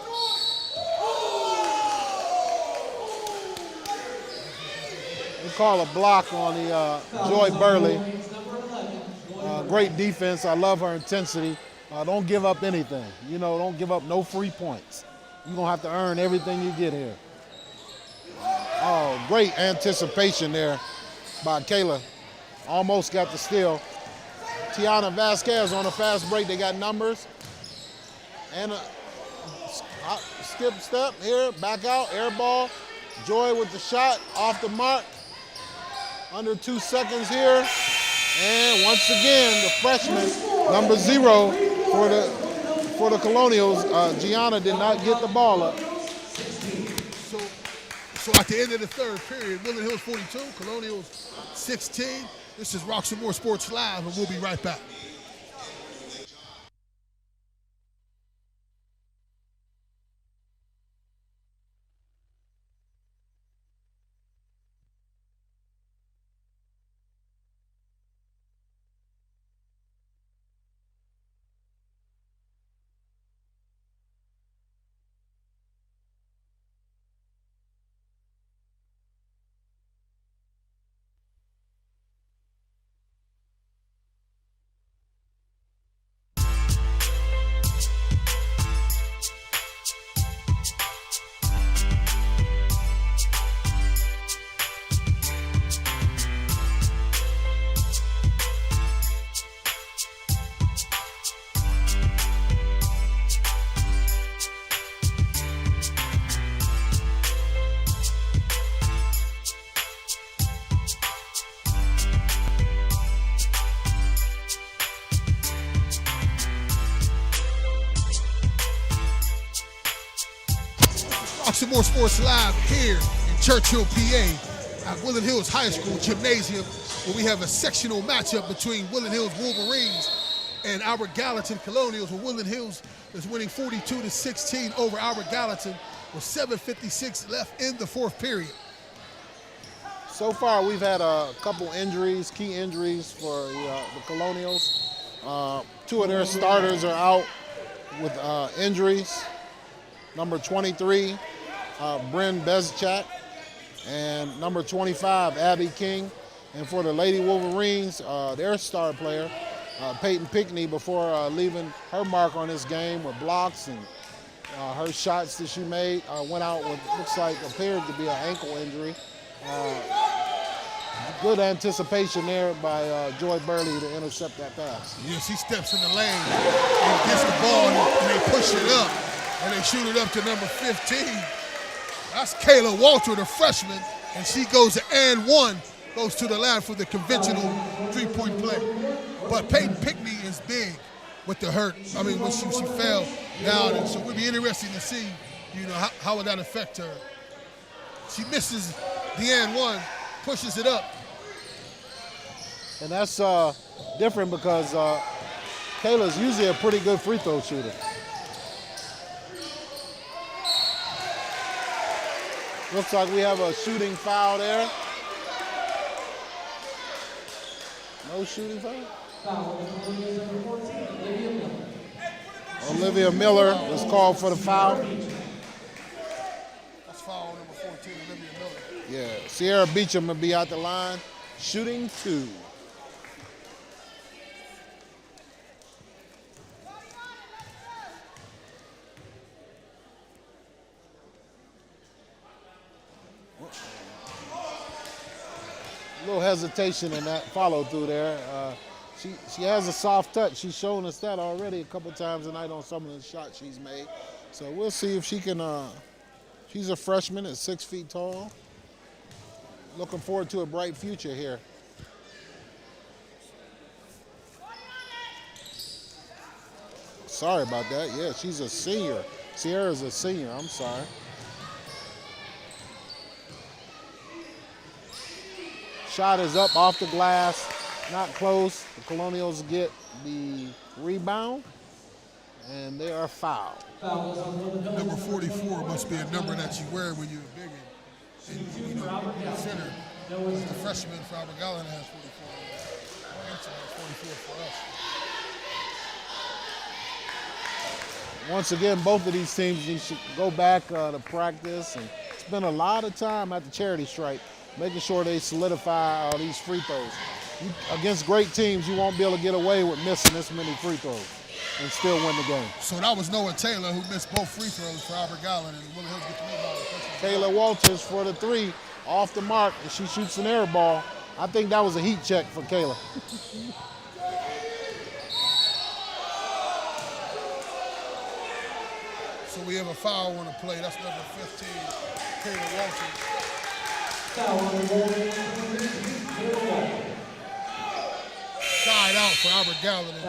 We call a block on the Joy Burley. Great defense. I love her intensity. Don't give up anything. Don't give up no free points. You're going to have to earn everything you get here. Oh, great anticipation there by Kayla. Almost got the steal. Tiana Vasquez on a fast break. They got numbers. And a skip step here. Back out. Air ball. Joy with the shot. Off the mark. Under 2 seconds here. And once again, the freshman, number 0 for the for the Colonials, Gianna did not get the ball up. So at the end of the third period, Woodland Hills 42, Colonials 16. This is Roxamore Sports Live, and we'll be right back. Roxamore Sports Live here in Churchill, PA at Woodland Hills High School Gymnasium, where we have a sectional matchup between Woodland Hills Wolverines and our Gallatin Colonials, where Woodland Hills is winning 42-16 over our Gallatin with 7:56 left in the fourth period. So far, we've had a couple injuries, key injuries for the Colonials. Two of their starters are out with injuries. Number 23, Bryn Bezchak, and number 25, Abby King. And for the Lady Wolverines, their star player, Peyton Pickney, before leaving her mark on this game with blocks and her shots that she made, went out with appeared to be an ankle injury. Good anticipation there by Joy Burley to intercept that pass. Yes, he steps in the lane and gets the ball, and they push it up, and they shoot it up to number 15. That's Kayla Walter, the freshman, and she goes to and one, goes to the line for the conventional three-point play. But Peyton Pickney is big with the hurt. I mean, when she fell down, and so it would be interesting to see, how would that affect her. She misses the and one, pushes it up. And that's different because Kayla's usually a pretty good free throw shooter. Looks like we have a shooting foul there. No shooting foul? Olivia Miller was called for the foul. That's foul number 14, Olivia Miller. Yeah, Sierra Beecham will be out the line, shooting 2. A little hesitation in that follow through there. She has a soft touch. She's shown us that already a couple times tonight on some of the shots she's made. So we'll see if she can. She's a freshman at 6 feet tall. Looking forward to a bright future here. Sorry about that. Yeah, she's a senior. Sierra's a senior. I'm sorry. Shot is up off the glass, not close. The Colonials get the rebound, and they are fouled. Number 44 must be a number that you wear when you're big and center. The freshman for Albert Gallatin has 44. Has 44 for us. Once again, both of these teams need to go back to practice and spend a lot of time at the charity stripe, making sure they solidify these free throws. Against great teams, you won't be able to get away with missing this many free throws and still win the game. So that was Noah Taylor who missed both free throws for Albert Gallatin, and Woodland Hills get the rebound. Kayla Walters for the 3, off the mark, and she shoots an air ball. I think that was a heat check for Kayla. So we have a foul on the play. That's number 15, Kayla Walters. Side out for Albert Gallatin.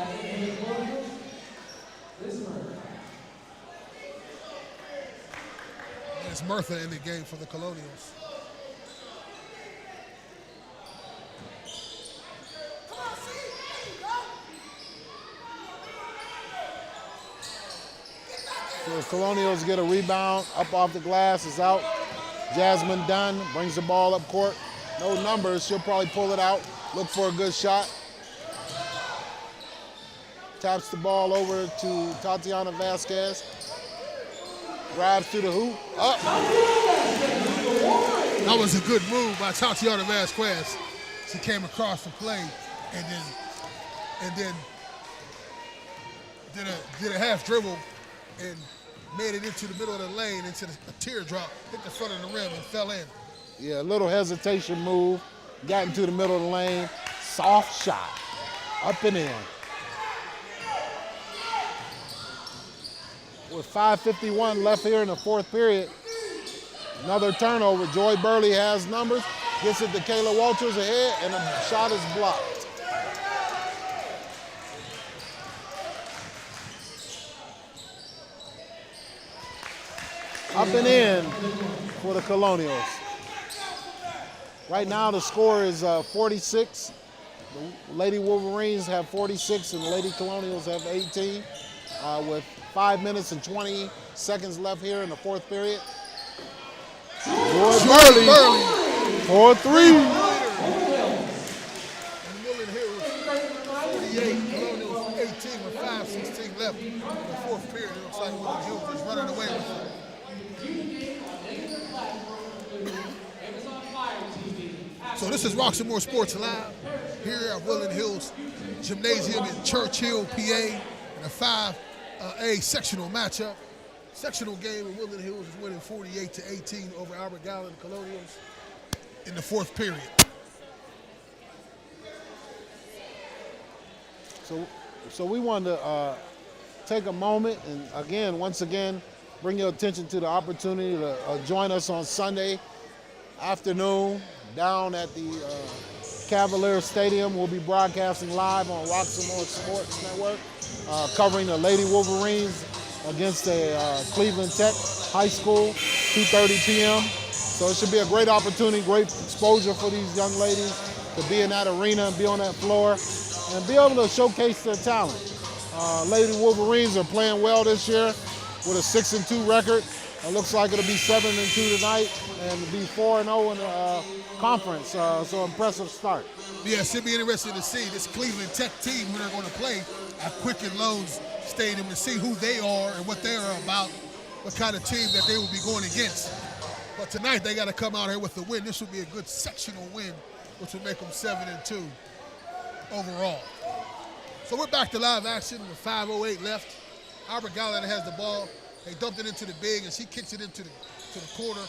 It's Murtha in the game for the Colonials. So the Colonials get a rebound, up off the glass, is out. Jasmine Dunn brings the ball up court. No numbers, she'll probably pull it out, look for a good shot. Taps the ball over to Tatiana Vasquez. Drives to the hoop, up. That was a good move by Tatiana Vasquez. She came across the play and then did a half dribble and made it into the middle of the lane, into a teardrop, hit the front of the rim and fell in. Yeah, a little hesitation move, got into the middle of the lane, soft shot, up and in. With 5:51 left here in the fourth period, another turnover. Joy Burley has numbers, gets it to Kayla Walters ahead, and the shot is blocked. Up and in for the Colonials. Right now the score is 46. The Lady Wolverines have 46 and the Lady Colonials have 18 with 5 minutes and 20 seconds left here in the fourth period. Joy Burley for three. And Woodland Hills 48, Colonials 18 with 5:16 left in the fourth period. It looks like Woodland Hills is running away with it. So this is Roxamore Sports Live here at Woodland Hills Gymnasium in Churchill, PA, in a 5A sectional matchup. Sectional game in Woodland Hills is winning 48-18 over Albert Gallatin Colonials in the fourth period. So we wanted to take a moment and once again, bring your attention to the opportunity to join us on Sunday afternoon down at the Cavalier Stadium. We'll be broadcasting live on Roxamore Sports Network, covering the Lady Wolverines against the Cleveland Tech High School, 2:30 p.m. So it should be a great opportunity, great exposure for these young ladies to be in that arena and be on that floor and be able to showcase their talent. Lady Wolverines are playing well this year with a 6-2 record. It looks like it'll be 7-2 tonight and be 4-0 in the conference. So impressive start. Yeah, it should be interesting to see this Cleveland Tech team when they're going to play at Quicken Loans Stadium to see who they are and what they're about, what kind of team that they will be going against. But tonight they got to come out here with a win. This will be a good sectional win, which will make them 7-2 overall. So we're back to live action with 5:08 left. Albert Gallatin has the ball. They dumped it into the big, and she kicks it into the corner.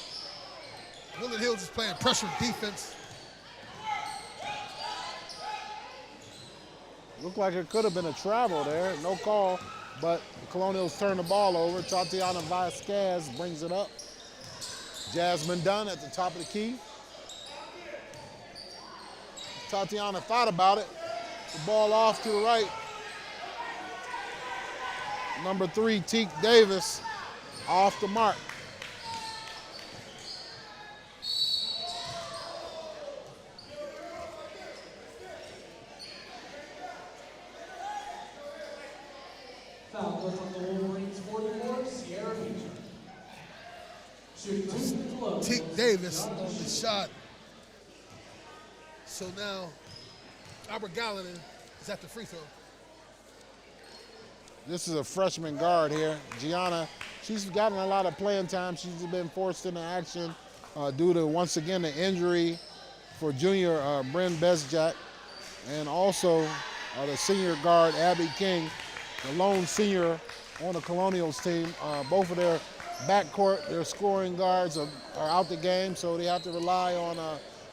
Woodland Hills is playing pressure defense. Looked like it could have been a travel there, no call, but the Colonials turn the ball over. Tatiana Vasquez brings it up. Jasmine Dunn at the top of the key. Tatiana thought about it. The ball off to the right. Number 3, Teak Davis, off the mark. Foul goes on the Wolverines 44, Sierra Beecher. Shooting 2 below. Teak Davis on the shot. So now Albert Gallatin is at the free throw. This is a freshman guard here, Gianna. She's gotten a lot of playing time. She's been forced into action due to, once again, the injury for junior Bryn Bezjak, and also the senior guard, Abby King, the lone senior on the Colonials team. Both of their backcourt, their scoring guards are out the game, so they have to rely on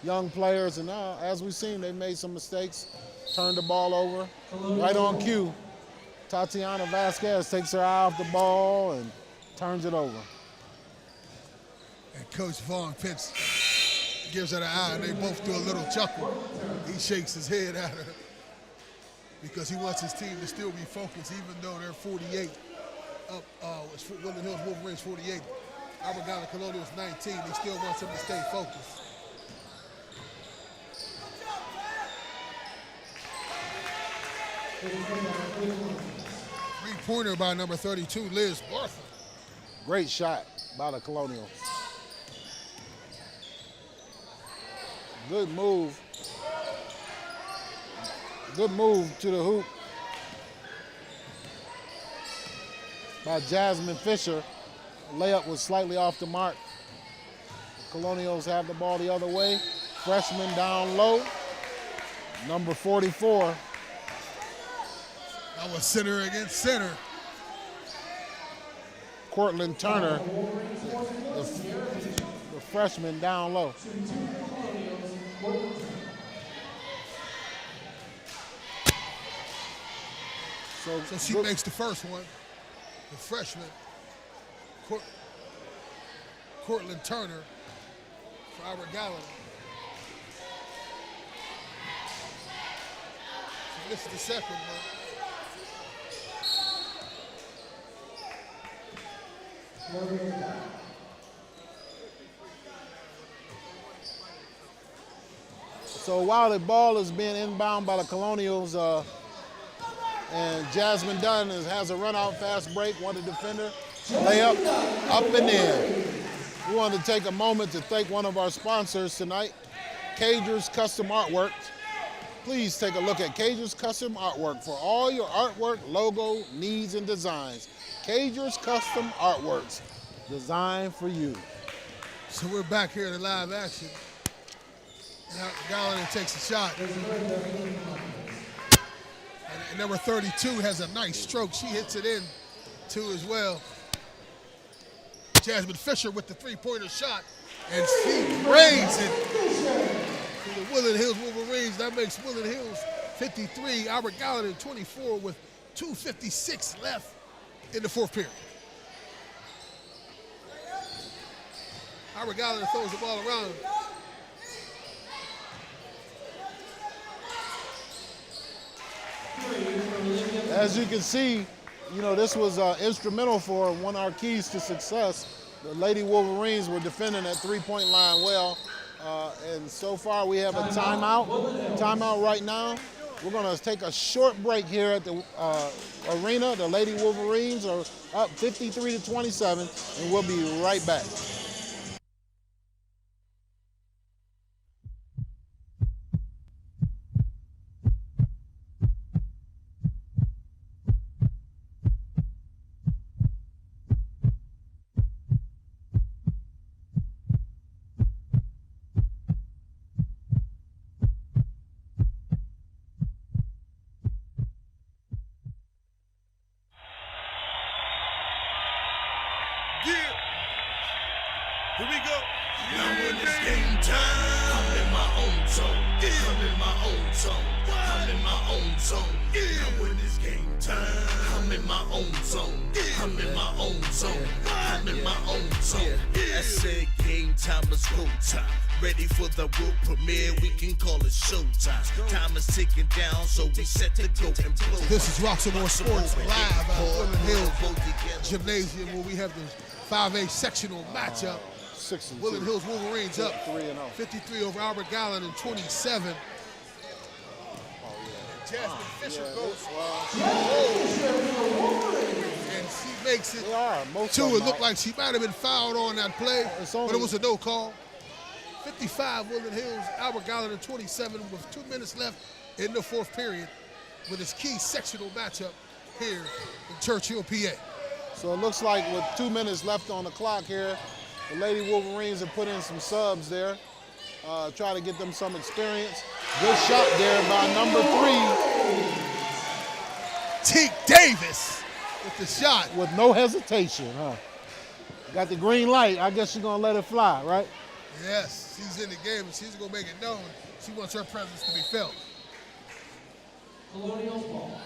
young players. And as we've seen, they made some mistakes, turned the ball over, right on cue. Tatiana Vasquez takes her eye off the ball and turns it over. And Coach Vaughn Pitts gives her the eye, and they both do a little chuckle. He shakes his head at her because he wants his team to still be focused, even though they're 48 up. Woodland Hills Wolverines 48. Albert Gallatin Colonial's 19. He still wants him to stay focused. Three-pointer by number 32, Liz Bartham. Great shot by the Colonials. Good move. Good move to the hoop by Jasmine Fisher. Layup was slightly off the mark. Colonials have the ball the other way. Freshman down low, number 44. That was center against center. Courtney Turner, the freshman down low. So she makes the first one. The freshman, Courtney Turner for Albert Gallatin. So this is the second one. So while the ball is being inbound by the Colonials, and Jasmine Dunn has a run out fast break, one defender, layup, up and in. We wanted to take a moment to thank one of our sponsors tonight, Cager's Custom Artwork. Please take a look at Cager's Custom Artwork for all your artwork, logo, needs, and designs. Cager's Custom Artworks, designed for you. So we're back here in live action. Now Gallatin takes a shot. And number 32 has a nice stroke. She hits it in too as well. Jasmine Fisher with the three-pointer shot. And she raised it to the Woodland Hills Wolverines. That makes Woodland Hills 53, Albert Gallatin 24 with 2:56 left in the fourth period. Albert Gallatin throws the ball around. As you can see, you know, this was instrumental for one of our keys to success. The Lady Wolverines were defending that three-point line well. And so far we have a timeout. Timeout right now. We're going to take a short break here at the arena. The Lady Wolverines are up 53-27, and we'll be right back. Here we go. Now when it's game time, I'm in my own zone. I'm in my own zone. I'm in my own zone. Now when it's game time, I'm in my own zone. I'm in my own zone. I'm in my own zone. I said game time, let's go time. Ready for the world premiere, we can call it showtime. Time is ticking down, so we set to go and blow. This is Roxamore Sports live at Woodland Hills Gymnasium, where we have the 5A sectional matchup. Woodland Hills Wolverines up 53 over Albert Gallatin in 27. And Jasmine Fisher goes. And she makes it two. It looked like she might have been fouled on that play, but it was a no call. 55 Woodland Hills, Albert Gallatin 27 with 2 minutes left in the fourth period with his key sectional matchup here in Churchill, PA. So it looks like with 2 minutes left on the clock here, the Lady Wolverines have put in some subs there, try to get them some experience. Good shot there by number 3. Teak Davis with the shot. With no hesitation, huh? Got the green light. I guess she's going to let it fly, right? Yes, she's in the game and she's going to make it known. She wants her presence to be felt. Colonials ball.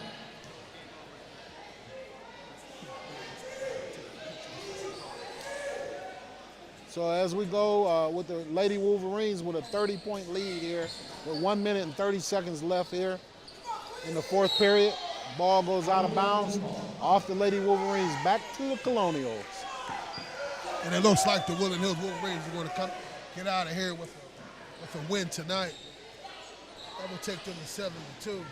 So as we go with the Lady Wolverines with a 30-point lead here, with 1 minute and 30 seconds left here in the fourth period. Ball goes out of bounds, off the Lady Wolverines, back to the Colonials. And it looks like the Woodland Hills Wolverines are going to get out of here with a win tonight. That will take them to 7-2.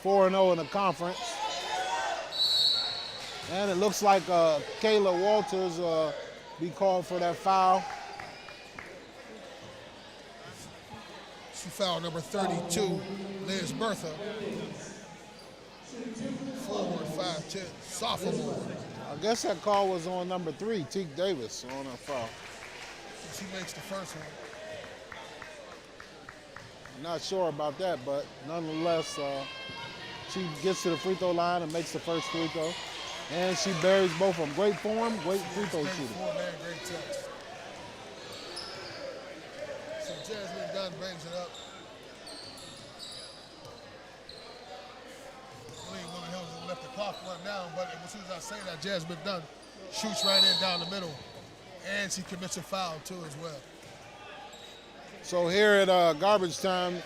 4-0 in the conference. And it looks like Kayla Walters be called for that foul. She fouled number 32, Liz Bertha. Forward, 5'10", sophomore. I guess that call was on number 3, Teak Davis, on that foul. She makes the first one. I'm not sure about that, but nonetheless, she gets to the free throw line and makes the first free throw. And she buries both of them. Great form, great free throw shooting. Great touch. So Jasmine Dunn brings it up. Woodland Hills didn't let the clock run down, but as soon as I say that, Jasmine Dunn shoots right in down the middle. And she commits a foul too as well. So here at garbage time,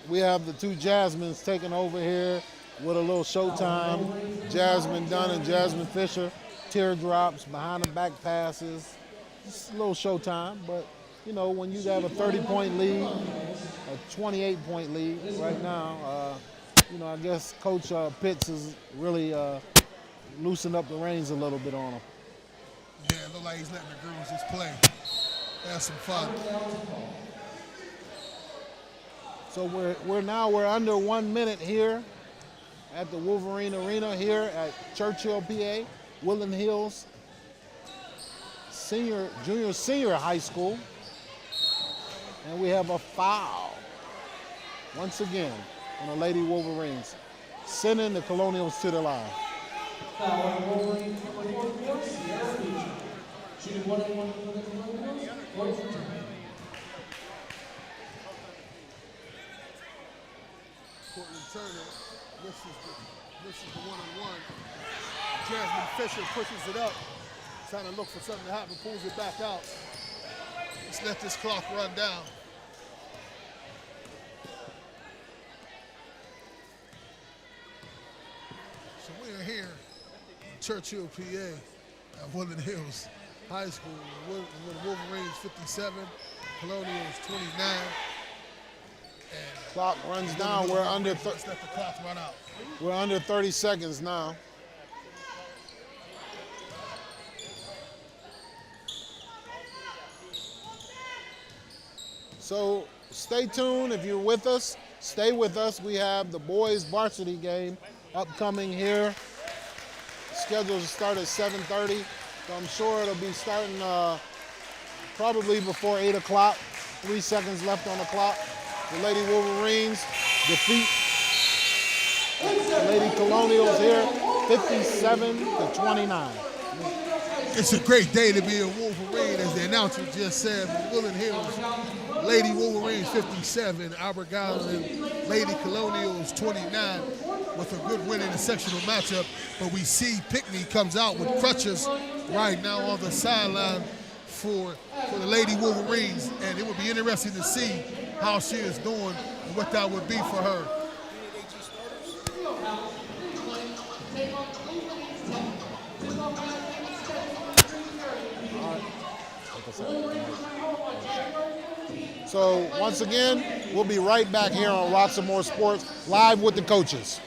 we have the two Jasmines taking over here with a little showtime. Jasmine Dunn and Jasmine Fisher, teardrops, behind the back passes. It's a little showtime, but you know, when you have a 30-point lead, a 28-point lead right now, you know, I guess Coach Pitts has really loosened up the reins a little bit on them. Yeah, it looks like he's letting the girls just play. Have some fun. So we're under 1 minute here at the Wolverine Arena here at Churchill, PA, Woodland Hills junior senior high school. And we have a foul once again on the Lady Wolverines, sending the Colonials to the line. Foul on Wolverine, number 44, Sierra Beach. Shooting 1-1 for the Colonials, Courtney Turner. Courtney Turner misses the one-on-one. Jasmine Fisher pushes it up, trying to look for something to happen, pulls it back out. Let's let this clock run down. So we are here in Churchill, PA, at Woodland Hills High School. Wolverines 57, Colonials 29. And Clock runs down. We're under let's let the clock run out. we're under 30 seconds now. So stay tuned if you're with us. Stay with us. We have the boys varsity game upcoming here. Scheduled to start at 7:30. So I'm sure it'll be starting probably before 8 o'clock. 3 seconds left on the clock. The Lady Wolverines defeat the Lady Colonials here, 57-29. It's a great day to be a Wolverine, as the announcer just said. Woodland Hills, Lady Wolverines 57, Albert Gallatin, Lady Colonials 29, with a good win in the sectional matchup. But we see Pickney comes out with crutches right now on the sideline for the Lady Wolverines, and it would be interesting to see how she is doing and what that would be for her. So once again, we'll be right back here on Lots of More Sports, live with the coaches.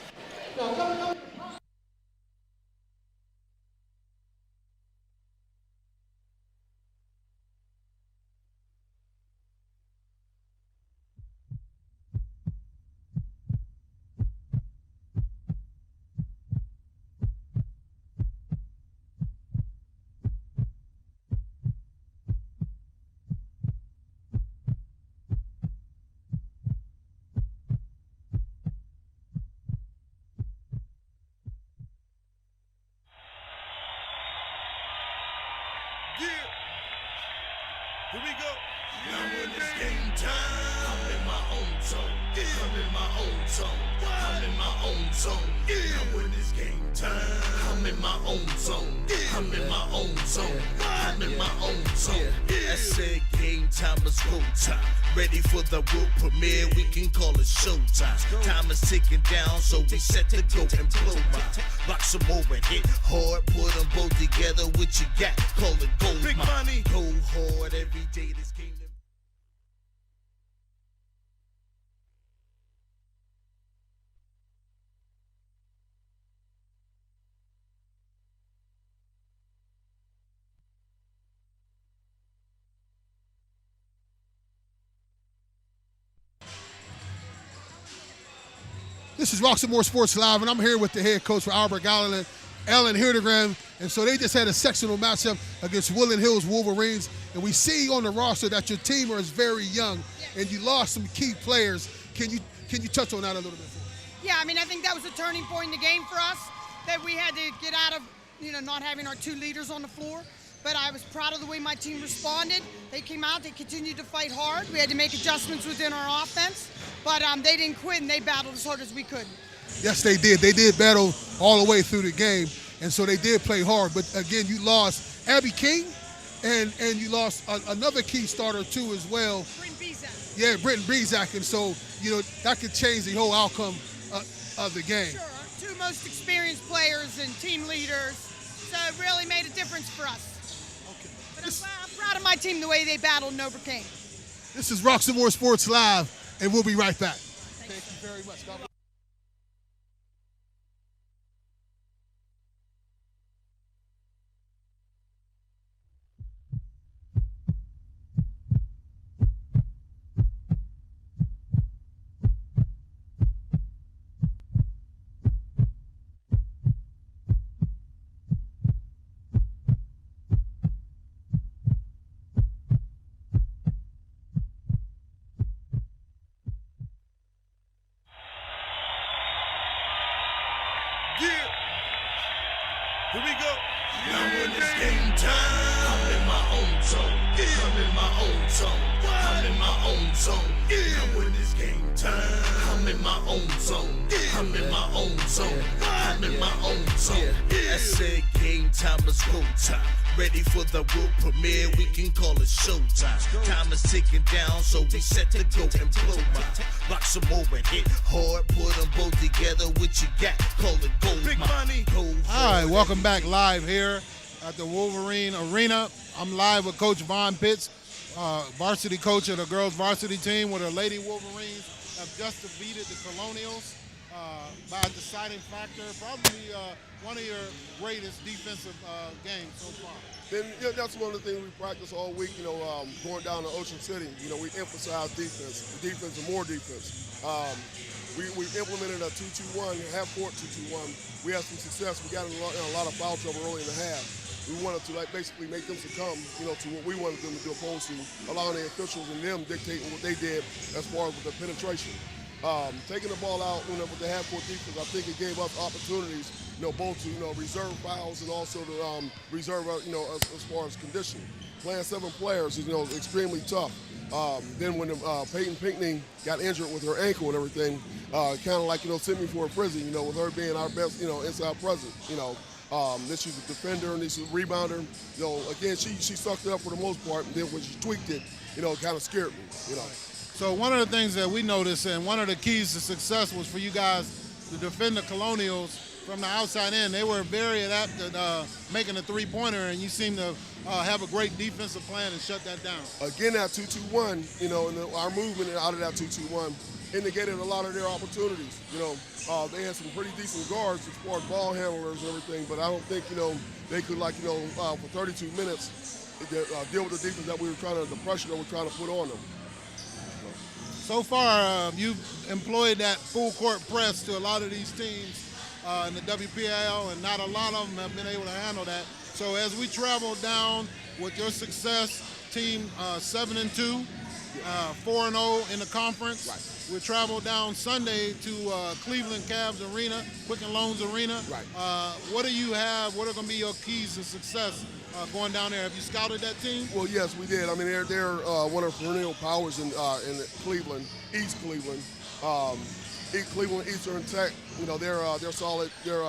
Yeah. Here we go. Now when it's game time, I'm in my own zone. I'm in my own zone. I'm in my own zone. Now when it's game time, I'm in my own zone. I'm in my own zone. I'm in my own zone. I said game time is go time. Ready for the world premiere, we can call it showtime. Time is ticking down, so we set to go and blow mine. Rock some more and hit hard, put them both together. What you got? Call it gold. Big money. Go hard every day. This game. This is Rock Some More Sports Live, and I'm here with the head coach for Albert Gallatin, Ellen Hildegram. And so they just had a sectional matchup against Woodland Hills Wolverines. And we see on the roster that your team is very young, and you lost some key players. Can you touch on that a little bit for us? Yeah, I mean, I think that was a turning point in the game for us, that we had to get out of, not having our two leaders on the floor. But I was proud of the way my team responded. They came out, they continued to fight hard. We had to make adjustments within our offense, but they didn't quit, and they battled as hard as we could. Yes, they did. They did battle all the way through the game, and so they did play hard. But again, you lost Abby King, and you lost another key starter too as well. Britton Bezak. Yeah, Britton Bezak, and so that could change the whole outcome of the game. Sure, our two most experienced players and team leaders, so it really made a difference for us. But I'm proud of my team, the way they battled and overcame. This is Rock Some More Sports Live, and we'll be right back. Thank you very much. God bless. Here we go. Now when it's game time, I'm in my own zone. I'm in my own zone. I'm in my own zone. Now when it's game time, I'm in my own zone. I'm in my own zone. I'm in my own zone. I said game time is go time. Ready for the world premiere, we can call it showtime. Time is ticking down, so we set to go and blow mine. Rock some more and hit hard, put them both together. What you got? Call it gold. Big money. All right, welcome back live here at the Wolverine Arena. I'm live with Coach Von Pitts, varsity coach of the girls varsity team, where the Lady Wolverines have just defeated the Colonials by a deciding factor. Probably one of your greatest defensive games so far. Then that's one of the things we practice all week. Going down to Ocean City, we emphasize defense and more defense. We implemented a 2-2-1, half-court 2-2-1. We had some success. We got in a lot of foul trouble early in the half. We wanted to basically make them succumb, to what we wanted them to do, opposed to allowing the officials and them dictating what they did as far as with the penetration. Taking the ball out with the half-court defense, I think it gave us opportunities, both to reserve fouls and also to reserve, as far as conditioning. Playing 7 players is extremely tough. Then when Peyton Pinckney got injured with her ankle and everything, kind of like sent me for a prison. With her being our best inside presence. Then she's a defender and she's a rebounder. Again she sucked it up for the most part, and then when she tweaked it, kind of scared me. So one of the things that we noticed, and one of the keys to success, was for you guys to defend the Colonials from the outside in. They were very adept at making a three-pointer, and you seem to have a great defensive plan and shut that down. Again, that 2-2-1, and our movement out of that 2-2-1 indicated a lot of their opportunities. They had some pretty decent guards as far as ball handlers and everything, but I don't think, they could, for 32 minutes, deal with the defense that the pressure that we're trying to put on them. So far, you've employed that full court press to a lot of these teams in the WPIL, and not a lot of them have been able to handle that. So as we travel down with your success, team 7-2, 4-0 in the conference. Right. We'll travel down Sunday to Cleveland Cavs Arena, Quicken Loans Arena. Right. What do you have? What are going to be your keys to success going down there? Have you scouted that team? Well, yes, we did. I mean, they're one of the perennial powers in Cleveland, East Cleveland. Cleveland Eastern Tech, you know, they're solid. They're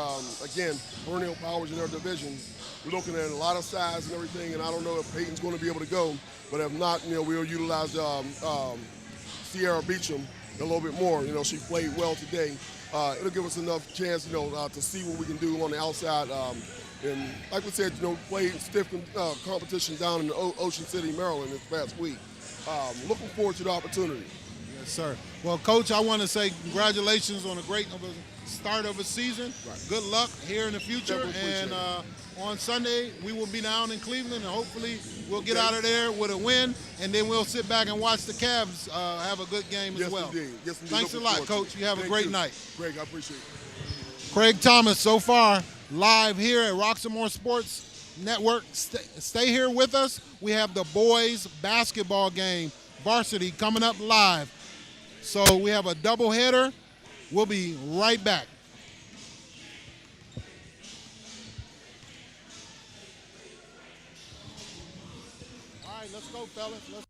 again perennial powers in their division. We're looking at a lot of size and everything, and I don't know if Peyton's going to be able to go, but if not, you know, we'll utilize Sierra Beecham a little bit more. You know, she played well today. It'll give us enough chance, you know, to see what we can do on the outside. And like we said, you know, played stiff competition down in Ocean City, Maryland this past week. Looking forward to the opportunity. Yes, sir. Well, Coach, I want to say congratulations on a great start of a season. Right. Good luck here in the future. Definitely And appreciate on Sunday, we will be down in Cleveland, and hopefully we'll get out of there with a win, and then we'll sit back and watch the Cavs have a good game as well. Indeed. Yes, indeed. Thanks a Looking lot, forward to Coach. it. You have a Thank great you. night. Greg, I appreciate it. Craig Thomas, so far, live here at Roxamore Sports Network. Stay here with us. We have the boys basketball game, varsity, coming up live. So we have a doubleheader. We'll be right back. All right, let's go, fellas.